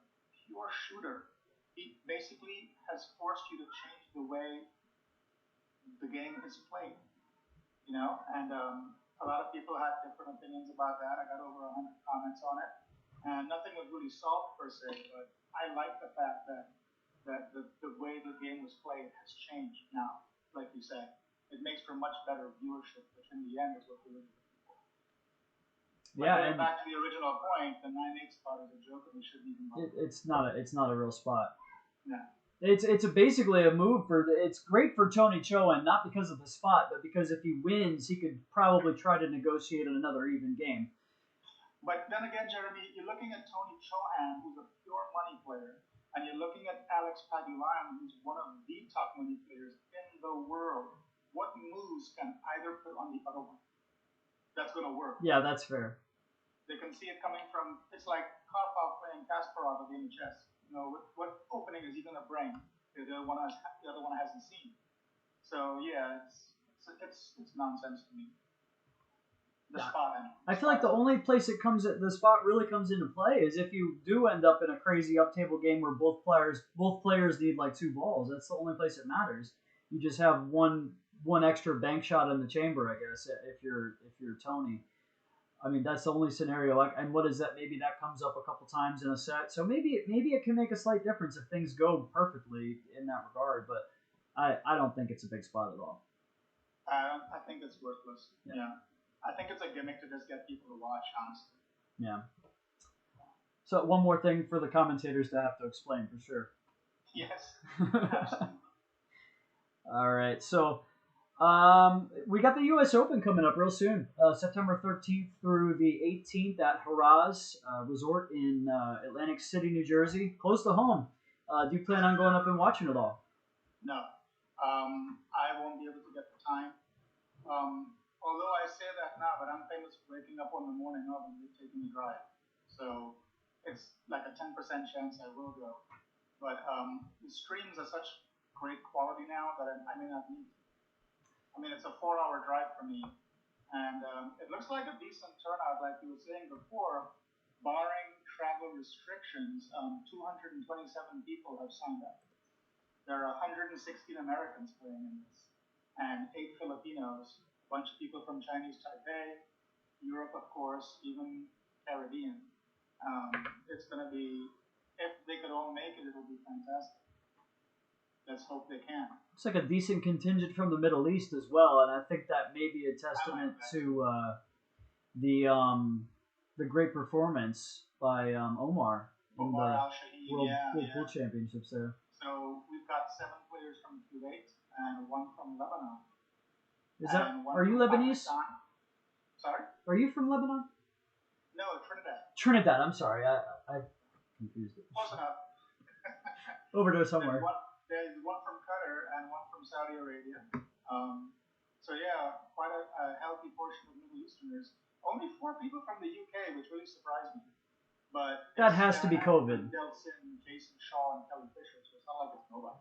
pure shooter. He basically has forced you to change the way the game is played. And a lot of people had different opinions about that. I got over 100 comments on it. And nothing was really solved per se, but I like the fact that the way the game was played has changed now, like you said. It makes for much better viewership, which in the end is what we're looking for. But going back to the original point, the 9/8 spot is a joke, and we shouldn't even bother. It's not a real spot. No. It's basically a move it's great for Tony Chohan, not because of the spot, but because if he wins, he could probably try to negotiate another even game. But then again, Jeremy, you're looking at Tony Chohan, who's a pure money player, and you're looking at Alex Pagulayan, who's one of the top money players in the world. What moves can either put on the other one? That's going to work. Yeah, that's fair. They can see it coming from. It's like Karpov playing Kasparov a game of chess. What opening is he going to bring? The other one hasn't seen. So yeah, it's nonsense to me. The spot. I feel like the only place the spot really comes into play is if you do end up in a crazy up table game where both players need like two balls. That's the only place it matters. You just have one extra bank shot in the chamber, I guess, if you're Tony. I mean, that's the only scenario. And what is that? Maybe that comes up a couple times in a set. So maybe it can make a slight difference if things go perfectly in that regard. But I don't think it's a big spot at all. I think it's worthless. Yeah. I think it's a gimmick to just get people to watch, honestly. Yeah. So one more thing for the commentators to have to explain for sure. Yes. Absolutely. All right. So we got the U.S. Open coming up real soon, September 13th through the 18th at Haraz Resort in Atlantic City, New Jersey, close to home. Do you plan on going up and watching it all? No. I won't be able to get the time. Although I say that now, but I'm famous for waking up on the morning of and taking a drive. So it's like a 10% chance I will go. But the streams are such great quality now that I may not need to. I mean, it's a 4-hour drive for me. And it looks like a decent turnout, like you were saying before. Barring travel restrictions, 227 people have signed up. There are 116 Americans playing in this, and 8 Filipinos. Bunch of people from Chinese Taipei, Europe, of course, even Caribbean. It's going to be, if they could all make it, it'll be fantastic. Let's hope they can. It's like a decent contingent from the Middle East as well, and I think that may be a testament to the great performance by Omar in the World Pool Championships there. So we've got 7 players from Kuwait and 1 from Lebanon. Are you Lebanese? Pakistan. Sorry? Are you from Lebanon? No, Trinidad. Trinidad, I'm sorry. I confused it. Close enough. Over to somewhere. There's one from Qatar and one from Saudi Arabia. So yeah, quite a healthy portion of Middle Easterners. Only 4 people from the UK, which really surprised me. But That has to be COVID. Delson, Jason Shaw, and Kelly Fisher, so it's not like it's nobody.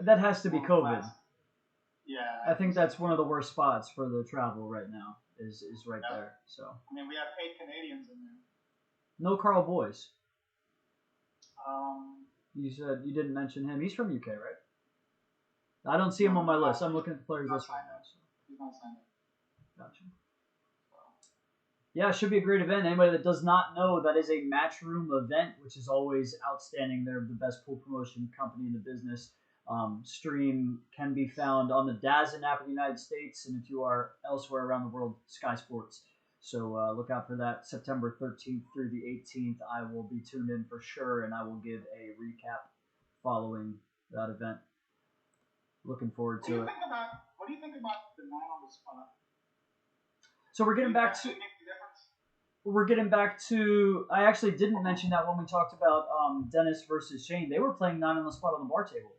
That has to be COVID. Yeah. I think that's one of the worst spots for the travel right now. Is right there. So. I mean, we have 8 Canadians in there. No Carl Boyce. Um, You said you didn't mention him. He's from UK, right? I don't see him on my list. I'm looking at the players list right now. So. He's not signed up. Gotcha. Yeah, it should be a great event. Anybody that does not know, that is a Matchroom event, which is always outstanding. They're the best pool promotion company in the business. Stream can be found on the DAZN app in the United States, and if you are elsewhere around the world, Sky Sports. So look out for that September 13th through the 18th. I will be tuned in for sure, and I will give a recap following that event. Looking forward to it. What do you think about the 9 on the spot? So we're getting back to. We're getting back to. I actually didn't mention that when we talked about Dennis versus Shane. They were playing 9 on the spot on the bar table.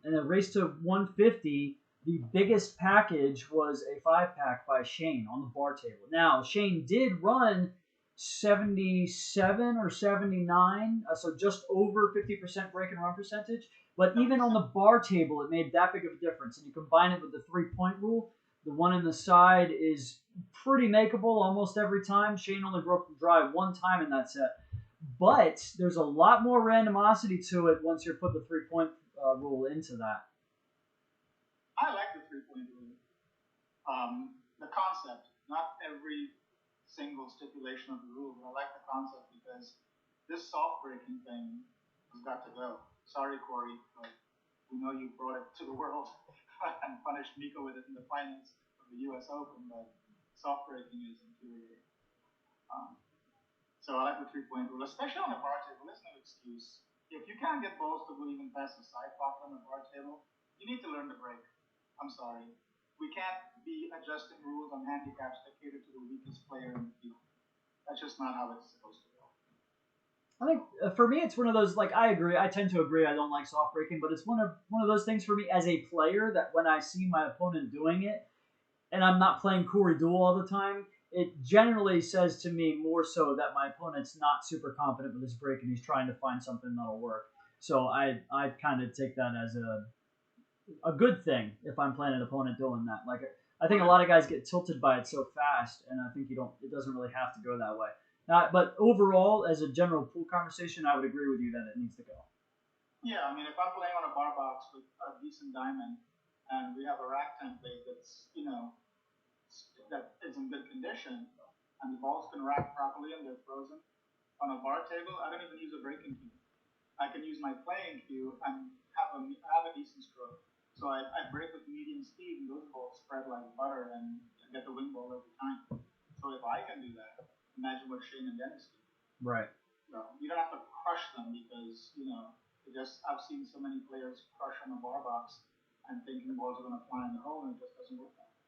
And a race to 150. The biggest package was a 5-pack by Shane on the bar table. Now Shane did run 77 or 79, so just over 50% break and run percentage. But even on the bar table, it made that big of a difference. And you combine it with the 3-point rule. The one in the side is pretty makeable almost every time. Shane only broke the drive 1 time in that set. But there's a lot more randomosity to it once you put the 3-point rule into that. I like the 3-point rule. The concept, not every single stipulation of the rule, but I like the concept because this soft breaking thing has got to go. Sorry, Corey, but we know you brought it to the world and punished Miko with it in the finals of the U.S. Open, but soft breaking is infuriating. So I like the 3-point rule, especially on the bar table. There's no excuse. If you can't get balls to go even past the side pocket on the bar table, you need to learn to break. I'm sorry. We can't be adjusting rules on handicaps that cater to the weakest player in the field. That's just not how it's supposed to go. I think for me, it's one of those, like, I agree. I tend to agree. I don't like soft breaking, but it's one of those things for me as a player that when I see my opponent doing it, and I'm not playing Corey Duel all the time, it generally says to me more so that my opponent's not super confident with his break and he's trying to find something that'll work. So I kind of take that as a good thing if I'm playing an opponent doing that. Like, I think a lot of guys get tilted by it so fast, and I think it doesn't really have to go that way. But overall, as a general pool conversation, I would agree with you that it needs to go. Yeah, I mean, if I'm playing on a bar box with a decent diamond, and we have a rack template that's, that is in good condition, and the balls can rack properly and they're frozen, on a bar table, I don't even use a breaking cue. I can use my playing cue and have a decent stroke. So I break with medium speed, and those balls spread like butter, and I get the wing ball every time. So if I can do that, imagine what Shane and Dennis do. Right. So you don't have to crush them because, I've seen so many players crush on the bar box and thinking balls are going to fly in the hole, and it just doesn't work that way.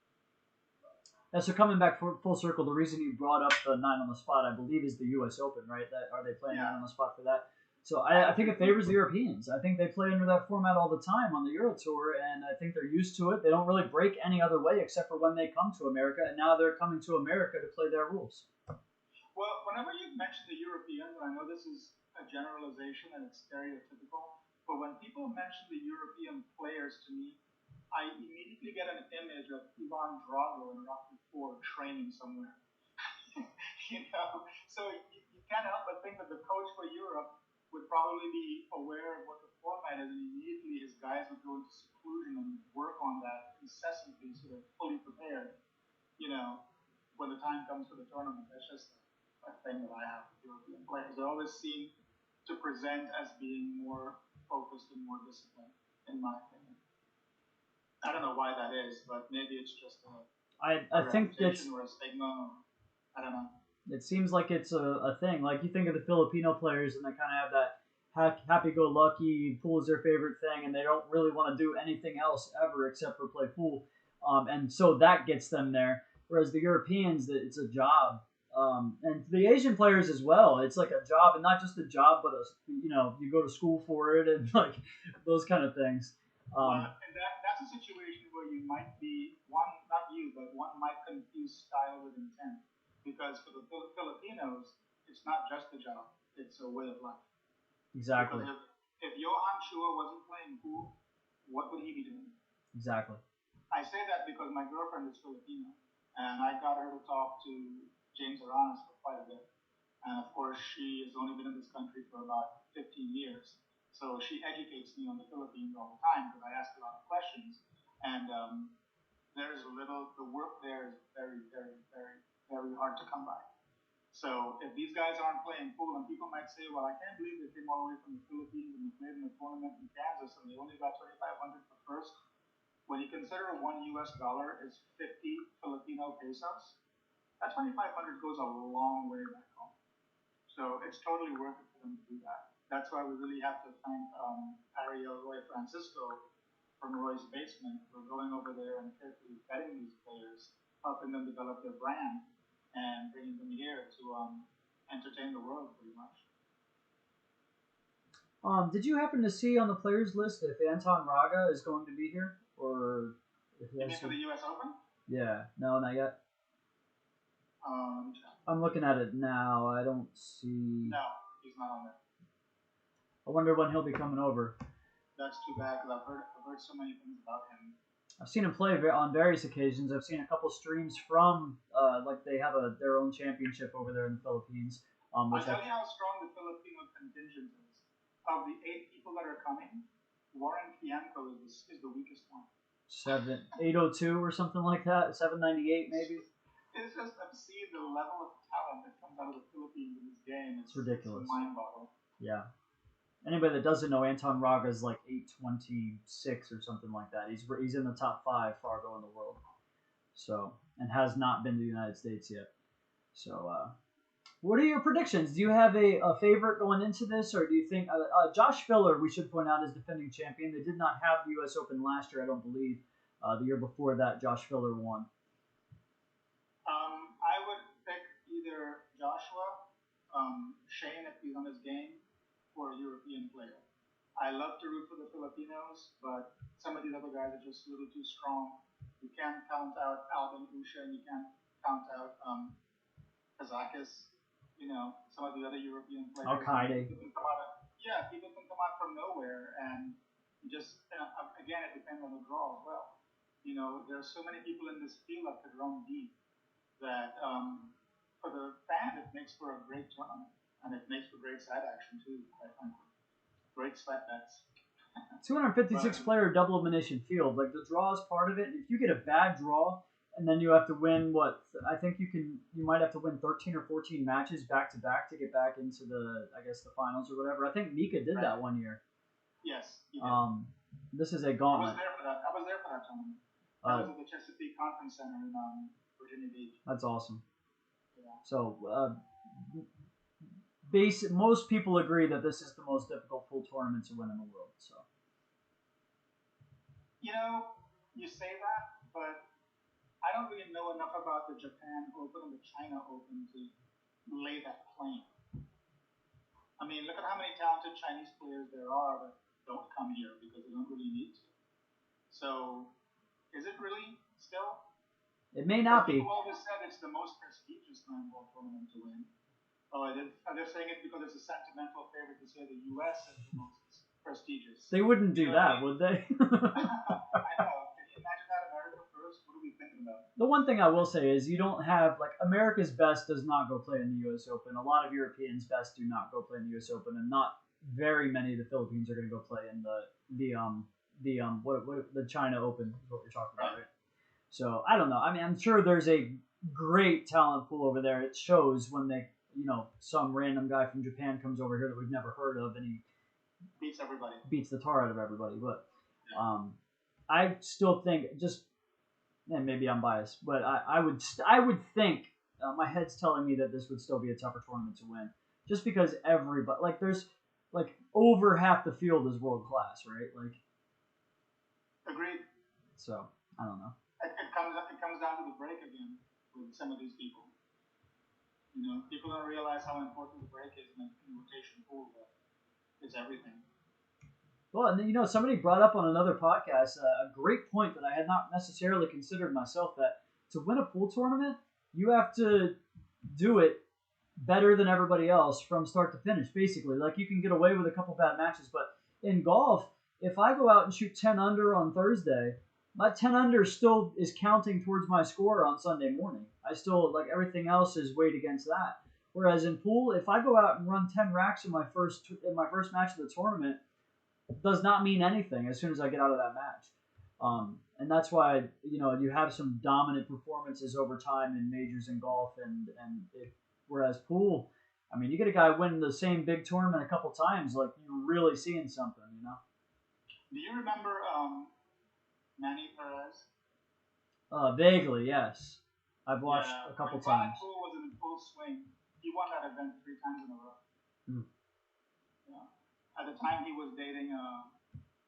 Yeah, so coming back full circle, the reason you brought up the 9 on the spot, I believe, is the U.S. Open, right? Are they playing 9 on the spot for that? So I think it favors the Europeans. I think they play under that format all the time on the Euro Tour, and I think they're used to it. They don't really break any other way except for when they come to America, and now they're coming to America to play their rules. Well, whenever you mention the Europeans, and I know this is a generalization and it's stereotypical, but when people mention the European players to me, I immediately get an image of Ivan Drago in Rocky IV training somewhere. So you can't help but think that the coach for Europe would probably be aware of what the format is, and immediately his guys would go into seclusion and work on that incessantly so they're fully prepared, when the time comes for the tournament. That's just a thing that I have with European players. They always seem to present as being more focused and more disciplined, in my opinion. I don't know why that is, but maybe it's just I think that's or a stigma. I don't know. It seems like it's a thing. Like, you think of the Filipino players, and they kind of have that happy-go-lucky, pool is their favorite thing, and they don't really want to do anything else ever except for play pool. And so that gets them there. Whereas the Europeans, it's a job. And the Asian players as well. It's like a job, and not just a job, but you go to school for it, and like those kind of things. And that's a situation where you might be not you, but one might confuse style with intent, because for the Filipinos, it's not just a job; it's a way of life. Exactly. Because if Johan Chua wasn't playing pool, what would he be doing? Exactly. I say that because my girlfriend is Filipino, and I got her to talk to James Aranas for quite a bit. And of course, she has only been in this country for about 15 years. So she educates me on the Philippines all the time because I ask a lot of questions. And the work there is very, very, very, very hard to come by. So if these guys aren't playing pool, and people might say, well, I can't believe they came all the way from the Philippines and they played in a tournament in Kansas and they only got 2,500 for first. When you consider $1 is 50 Filipino pesos, that 2,500 goes a long way back home. So it's totally worth it for them to do that. That's why we really have to thank Ariel Roy Francisco from Roy's Basement for going over there and carefully vetting these players, helping them develop their brand, and bringing them here to entertain the world pretty much. Did you happen to see on the players list if Anton Raga is going to be here, or if he You has mean for the U.S. Open? Yeah, no, not yet. Let me check. I'm looking at it now. I don't see. No, he's not on there. I wonder when he'll be coming over. That's too bad because I've heard so many things about him. I've seen him play on various occasions. I've seen a couple streams from like they have their own championship over there in the Philippines. I'll tell you how strong the Filipino contingent is. Of the 8 people that are coming, Warren Kianco is the weakest one. 802 or something like that. 798 maybe. It's just obscene the level of talent that comes out of the Philippines in this game. It's ridiculous. It's a mind boggle. Yeah. Anybody that doesn't know, Anton Raga is like 826 or something like that. He's in the top 5 Fargo in the world. So, and has not been to the United States yet. So, what are your predictions? Do you have a favorite going into this, or do you think Josh Filler, we should point out, is defending champion? They did not have the U.S. Open last year, I don't believe. The year before that, Josh Filler won. I would pick either Joshua, Shane if he's on his game, or a European player. I love to root for the Filipinos, but some of these other guys are just a little too strong. You can't count out Alvin Usha, and you can't count out Kazakis. Some of the other European players. Al-Qaeda. People can come out from nowhere, and again, it depends on the draw as well. There's so many people in this field that could run deep that for the fan, it makes for a great tournament, and it makes for great side action too, quite frankly. Great sweat bets. 256 player double elimination field. Like the draw is part of it. If you get a bad draw, and then you have to win I think you might have to win 13 or 14 matches back to back to get back into the finals or whatever. I think Mika did that one year. Yes, he did. This is a gauntlet. I was there for that tournament. I was at the Chesapeake Conference Center in Virginia Beach. That's awesome. Yeah. So, most people agree that this is the most difficult pool tournament to win in the world. So, you say that, but I don't really know enough about the Japan Open and the China Open to lay that claim. I mean, look at how many talented Chinese players there are that don't come here because they don't really need to. So, is it really still? It may not be. People always said it's the most prestigious handball tournament to win. Oh, are they saying it because it's a sentimental favorite to say the U.S. is the most prestigious? They wouldn't do that, would they? I know. Can you imagine that America first? What are we thinking about? The one thing I will say is you don't have, America's best does not go play in the U.S. Open. A lot of Europeans' best do not go play in the U.S. Open, and not very many of the Philippines are going to go play in the China Open is what you're talking about, right? So I don't know. I mean, I'm sure there's a great talent pool over there. It shows when some random guy from Japan comes over here that we've never heard of, and he beats everybody, beats the tar out of everybody. But I still think and maybe I'm biased, but I would think my head's telling me that this would still be a tougher tournament to win, just because everybody there's over half the field is world class, right? Agreed. So I don't know. It comes down to the break again with some of these people. People don't realize how important the break is in rotation pool, but it's everything. Well, and then, somebody brought up on another podcast a great point that I had not necessarily considered myself, that to win a pool tournament, you have to do it better than everybody else from start to finish, basically. Like, you can get away with a couple bad matches, but in golf, if I go out and shoot 10 under on Thursday, my 10 under still is counting towards my score on Sunday morning. I still, like, everything else is weighed against that. Whereas in pool, if I go out and run 10 racks in my first match of the tournament, does not mean anything as soon as I get out of that match. And that's why you have some dominant performances over time in majors and golf, whereas pool, I mean, you get a guy win the same big tournament a couple times, like you're really seeing something. Do you remember Manny Perez? Vaguely, yes. I've watched a couple when times. Pool was in full swing. He won that event 3 times in a row. Mm. Yeah. At the time, he was dating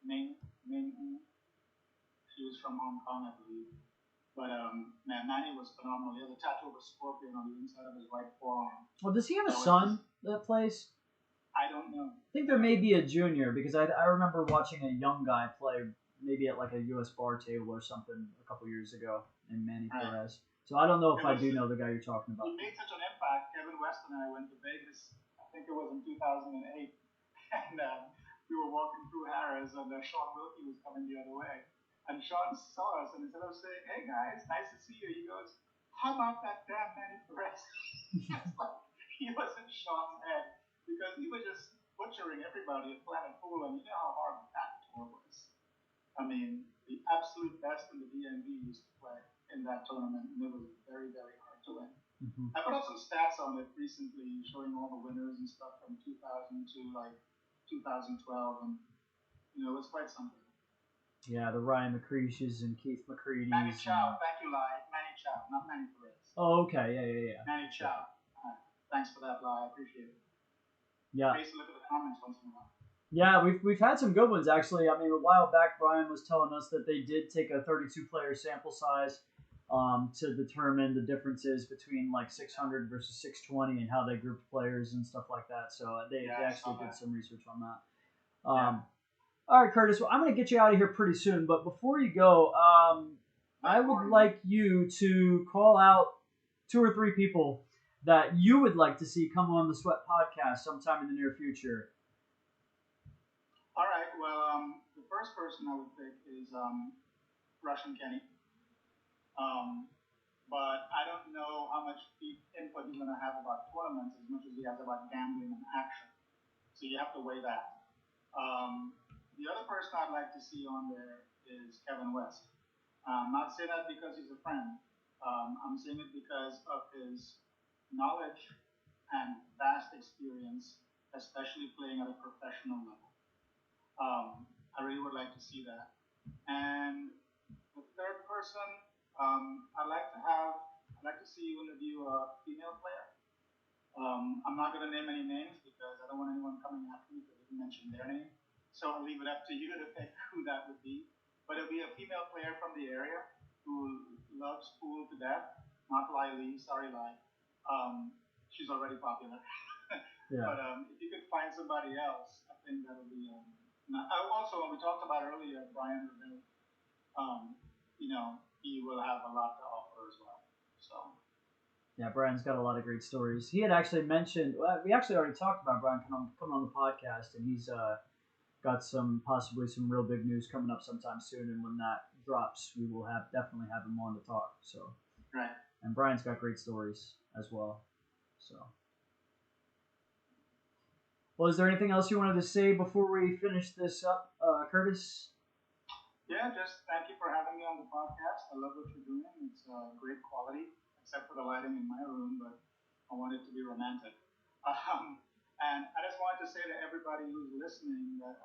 Ming. She was from Hong Kong, I believe. But man, Manny was phenomenal. He has a tattoo of a scorpion on the inside of his right forearm. Well, does he have a son that plays? I don't know. I think there may be a junior, because I remember watching a young guy play maybe at like a U.S. bar table or something a couple years ago named Manny Perez. So I don't know if I do know the guy you're talking about. He made such an impact. Kevin West and I went to Vegas. I think it was in 2008, and we were walking through Harrah's, and Sean Wilkie was coming the other way. And Sean saw us, and instead of saying, "Hey guys, nice to see you," he goes, "How about that damn Manny Perez?" He was in Sean's head because he was just butchering everybody at Planet Pool, and you know how hard that tour was. I mean, the absolute best in the DMV used to play in that tournament, and it was very, very hard to win. Mm-hmm. I put up some stats on it recently, showing all the winners and stuff from 2000 to like 2012, and it was quite something. Yeah, the Ryan McCreashes and Keith McCready's. Manny Chow, thank you, Lai. Manny Chow, not Manny Perez. Oh, okay, yeah. Manny Chow. Thanks for that, Lai. I appreciate it. Yeah. Please look at the comments once in a while. Yeah, we've had some good ones, actually. I mean, a while back, Brian was telling us that they did take a 32-player sample size to determine the differences between like 600 versus 620 and how they grouped players and stuff like that. So they actually did some research on that. All right, Curtis, well, I'm going to get you out of here pretty soon. But before you go, I would like you to call out 2 or 3 people that you would like to see come on the Sweat Podcast sometime in the near future. All right. Well, the first person I would pick is Russian Kenny. But I don't know how much input he's going to have about tournaments as much as he has about gambling and action. So you have to weigh that. The other person I'd like to see on there is Kevin West. I'm not saying that because he's a friend. I'm saying it because of his knowledge and vast experience, especially playing at a professional level. I really would like to see that. And the third person, I'd like to see you interview a female player. I'm not going to name any names because I don't want anyone coming after me because I didn't mention their name. So I'll leave it up to you to pick who that would be. But it'll be a female player from the area who loves pool to death. Not Lai Lee, sorry Lai. She's already popular. Yeah. But if you could find somebody else, I think that'll be. Also, when we talked about earlier, Brian Reville, he will have a lot to offer as well. So. Yeah, Brian's got a lot of great stories. He had actually mentioned, we actually already talked about Brian coming on the podcast, and he's got possibly some real big news coming up sometime soon. And when that drops, we will definitely have him on to talk. So. Right. And Brian's got great stories as well. So. Well, is there anything else you wanted to say before we finish this up, Curtis? Yeah, just thank you for having me on the podcast. I love what you're doing. It's great quality, except for the lighting in my room, but I want it to be romantic. And I just wanted to say to everybody who's listening that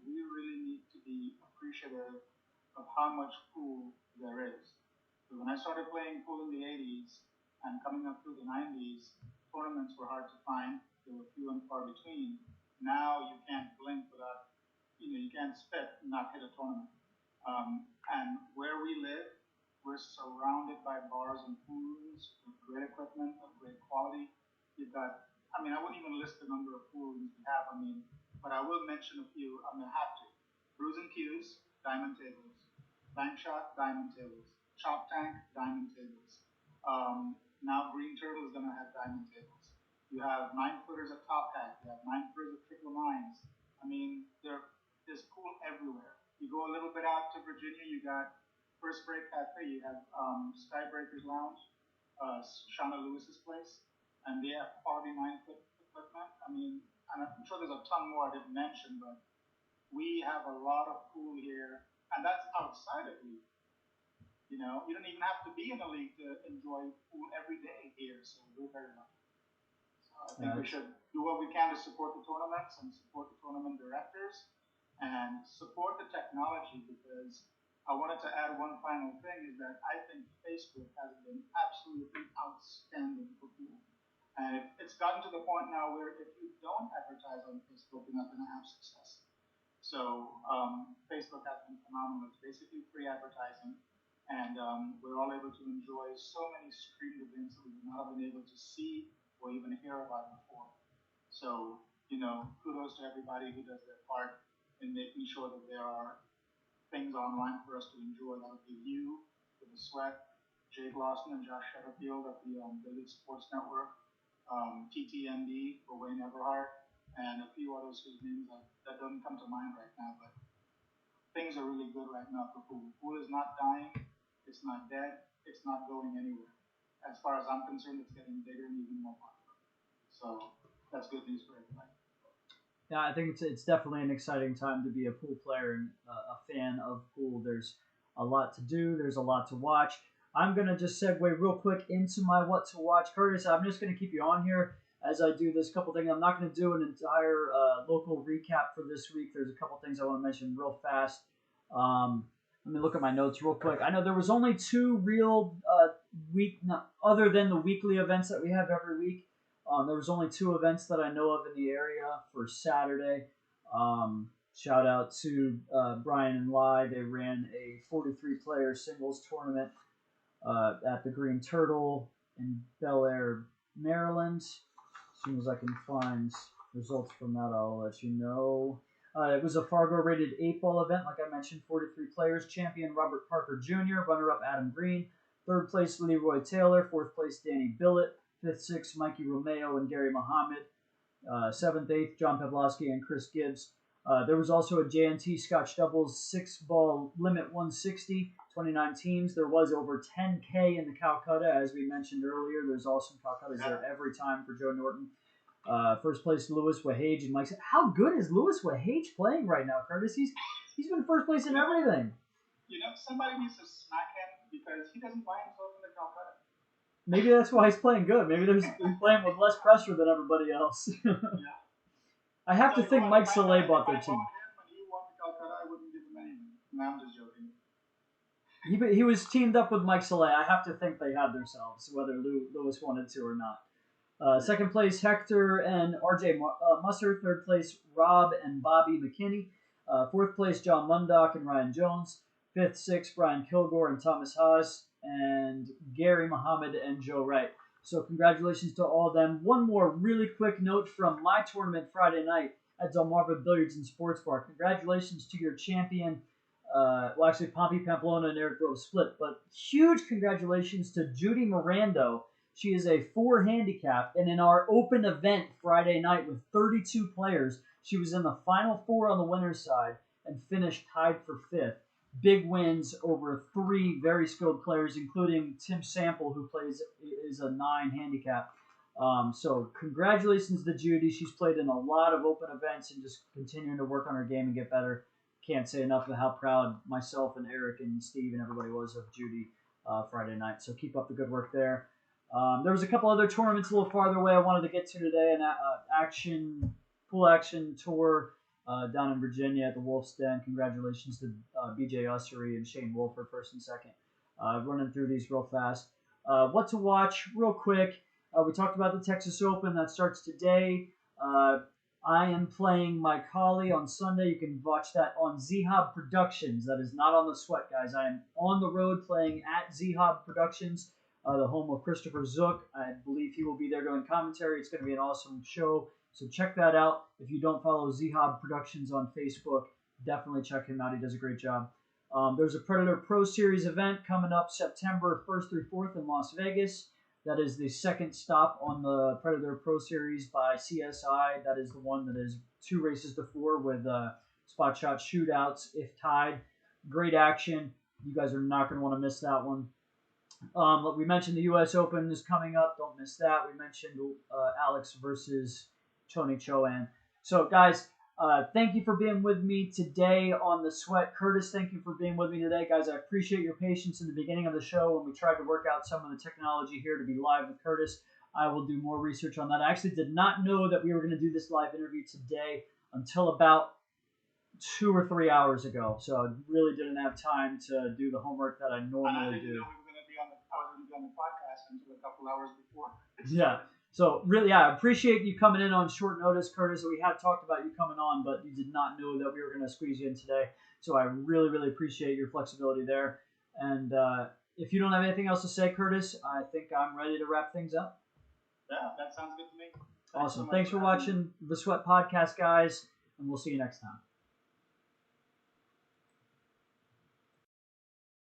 we really need to be appreciative of how much pool there is. So when I started playing pool in the 80s and coming up through the 90s, tournaments were hard to find. They were few and far between. Now you can't blink without, you can't spit and not hit a tournament. And where we live, we're surrounded by bars and pool rooms with great equipment of great quality. You've got, I mean, I wouldn't even list the number of pool rooms we have. I mean, but I will mention a few. I'm gonna have to. Brews and Qs, diamond tables. Bank shot, diamond tables. Chop tank, diamond tables. Now Green Turtle is gonna have diamond tables. You have 9 footers at top hat. You have 9 footers at triple nines. I mean, there's pool everywhere. You go a little bit out to Virginia, you got First Break Cafe. You have Skybreakers Lounge, Shauna Lewis's place, and they have 49 foot equipment. I mean, and I'm sure there's a ton more I didn't mention, but we have a lot of pool here, and that's outside of league. You know, you don't even have to be in a league to enjoy pool every day here, so we're very lucky. So I think we should do what we can to support the tournaments and support the tournament directors and support the technology, because I wanted to add one final thing is that I think Facebook has been absolutely outstanding for pool. And it's gotten to the point now where if you don't advertise on Facebook, you're not going to have success. So Facebook has been phenomenal. It's basically free advertising, and we're all able to enjoy so many streamed events that we would not have been able to see or even hear about before. So, you know, kudos to everybody who does their part in making sure that there are things online for us to enjoy. That would be you with the Sweat, Jake Lawson and Josh Shutterfield of the Elite Sports Network, TTND for Wayne Everhart, and a few others whose names that don't come to mind right now. But things are really good right now for pool. Pool is not dying. It's not dead. It's not going anywhere. As far as I'm concerned, it's getting bigger and even more popular. So that's good news for everybody. Yeah, I think it's definitely an exciting time to be a pool player and a fan of pool. There's a lot to do. There's a lot to watch. I'm going to just segue real quick into my what to watch. Curtis, I'm just going to keep you on here as I do this couple things. I'm not going to do an entire local recap for this week. There's a couple things I want to mention real fast. Let me look at my notes real quick. I know there was only 2 real other than the weekly events that we have every week. There was only 2 events that I know of in the area for Saturday. Shout out to Brian and Lai. They ran a 43-player singles tournament at the Green Turtle in Bel Air, Maryland. As soon as I can find results from that, I'll let you know. It was a Fargo-rated 8-ball event, like I mentioned, 43 players. Champion Robert Parker Jr., runner-up Adam Green, 3rd place Leroy Taylor, 4th place Danny Billett, 5th, 6th Mikey Romeo and Gary Muhammad, 7th, 8th John Pavlovsky and Chris Gibbs. There was also a JNT Scotch Doubles 6-ball limit 160, 29 teams. There was over 10K in the Calcutta, as we mentioned earlier. There's awesome Calcuttas there every time for Joe Norton. 1st place Lewis Wahage and Mike. How good is Lewis Wahage playing right now, Curtis? He's been 1st place in everything. You know, somebody needs to smack him because he doesn't buy himself in the Calcutta. Maybe that's why he's playing good. Maybe he's playing with less pressure than everybody else. Yeah. I have to think Mike Soleil bought their team. When he won the Calcutta, I wouldn't give him anything. No, I'm just joking. He was teamed up with Mike Soleil. I have to think they had themselves, whether Lewis wanted to or not. 2nd place, Hector and RJ Musser. 3rd place, Rob and Bobby McKinney. 4th place, John Mundock and Ryan Jones. 5th, 6th, Brian Kilgore and Thomas Haas. And Gary Muhammad and Joe Wright. So congratulations to all of them. One more really quick note from my tournament Friday night at Delmarva Billiards and Sports Bar. Congratulations to your champion. Well, actually, Pompey Pamplona and Eric Grove split. But huge congratulations to Judy Mirando. She is a 4 handicap, and in our open event Friday night with 32 players, she was in the final 4 on the winner's side and finished tied for 5th. Big wins over 3 very skilled players, including Tim Sample, who is a 9 handicap. So congratulations to Judy. She's played in a lot of open events and just continuing to work on her game and get better. Can't say enough of how proud myself and Eric and Steve and everybody was of Judy Friday night. So keep up the good work there. There was a couple other tournaments a little farther away I wanted to get to today. An pool action tour down in Virginia at the Wolf's Den. Congratulations to BJ Ussery and Shane Wolford, 1st and 2nd. Running through these real fast. What to watch real quick. We talked about the Texas Open. That starts today. I am playing my collie on Sunday. You can watch that on Z-Hob Productions. That is not on the Sweat, guys. I am on the road playing at Z-Hob Productions. the home of Christopher Zook. I believe he will be there doing commentary. It's going to be an awesome show. So check that out. If you don't follow Zhob Productions on Facebook, definitely check him out. He does a great job. There's a Predator Pro Series event coming up September 1st through 4th in Las Vegas. That is the second stop on the Predator Pro Series by CSI. That is the one that is 2 races to 4 with spot shot shootouts if tied. Great action. You guys are not going to want to miss that one. We mentioned the U.S. Open is coming up. Don't miss that. We mentioned Alex versus Tony Choan. So, guys, thank you for being with me today on The Sweat. Curtis, thank you for being with me today. Guys, I appreciate your patience in the beginning of the show when we tried to work out some of the technology here to be live with Curtis. I will do more research on that. I actually did not know that we were going to do this live interview today until about 2 or 3 hours ago. So I really didn't have time to do the homework that I normally do. I was going to be on the podcast until a couple hours before. Yeah. So really, I appreciate you coming in on short notice, Curtis. We had talked about you coming on, but you did not know that we were going to squeeze you in today. So I really, really appreciate your flexibility there. And if you don't have anything else to say, Curtis, I think I'm ready to wrap things up. Yeah, that sounds good to me. Awesome. Thanks for watching the Sweat Podcast, guys, and we'll see you next time.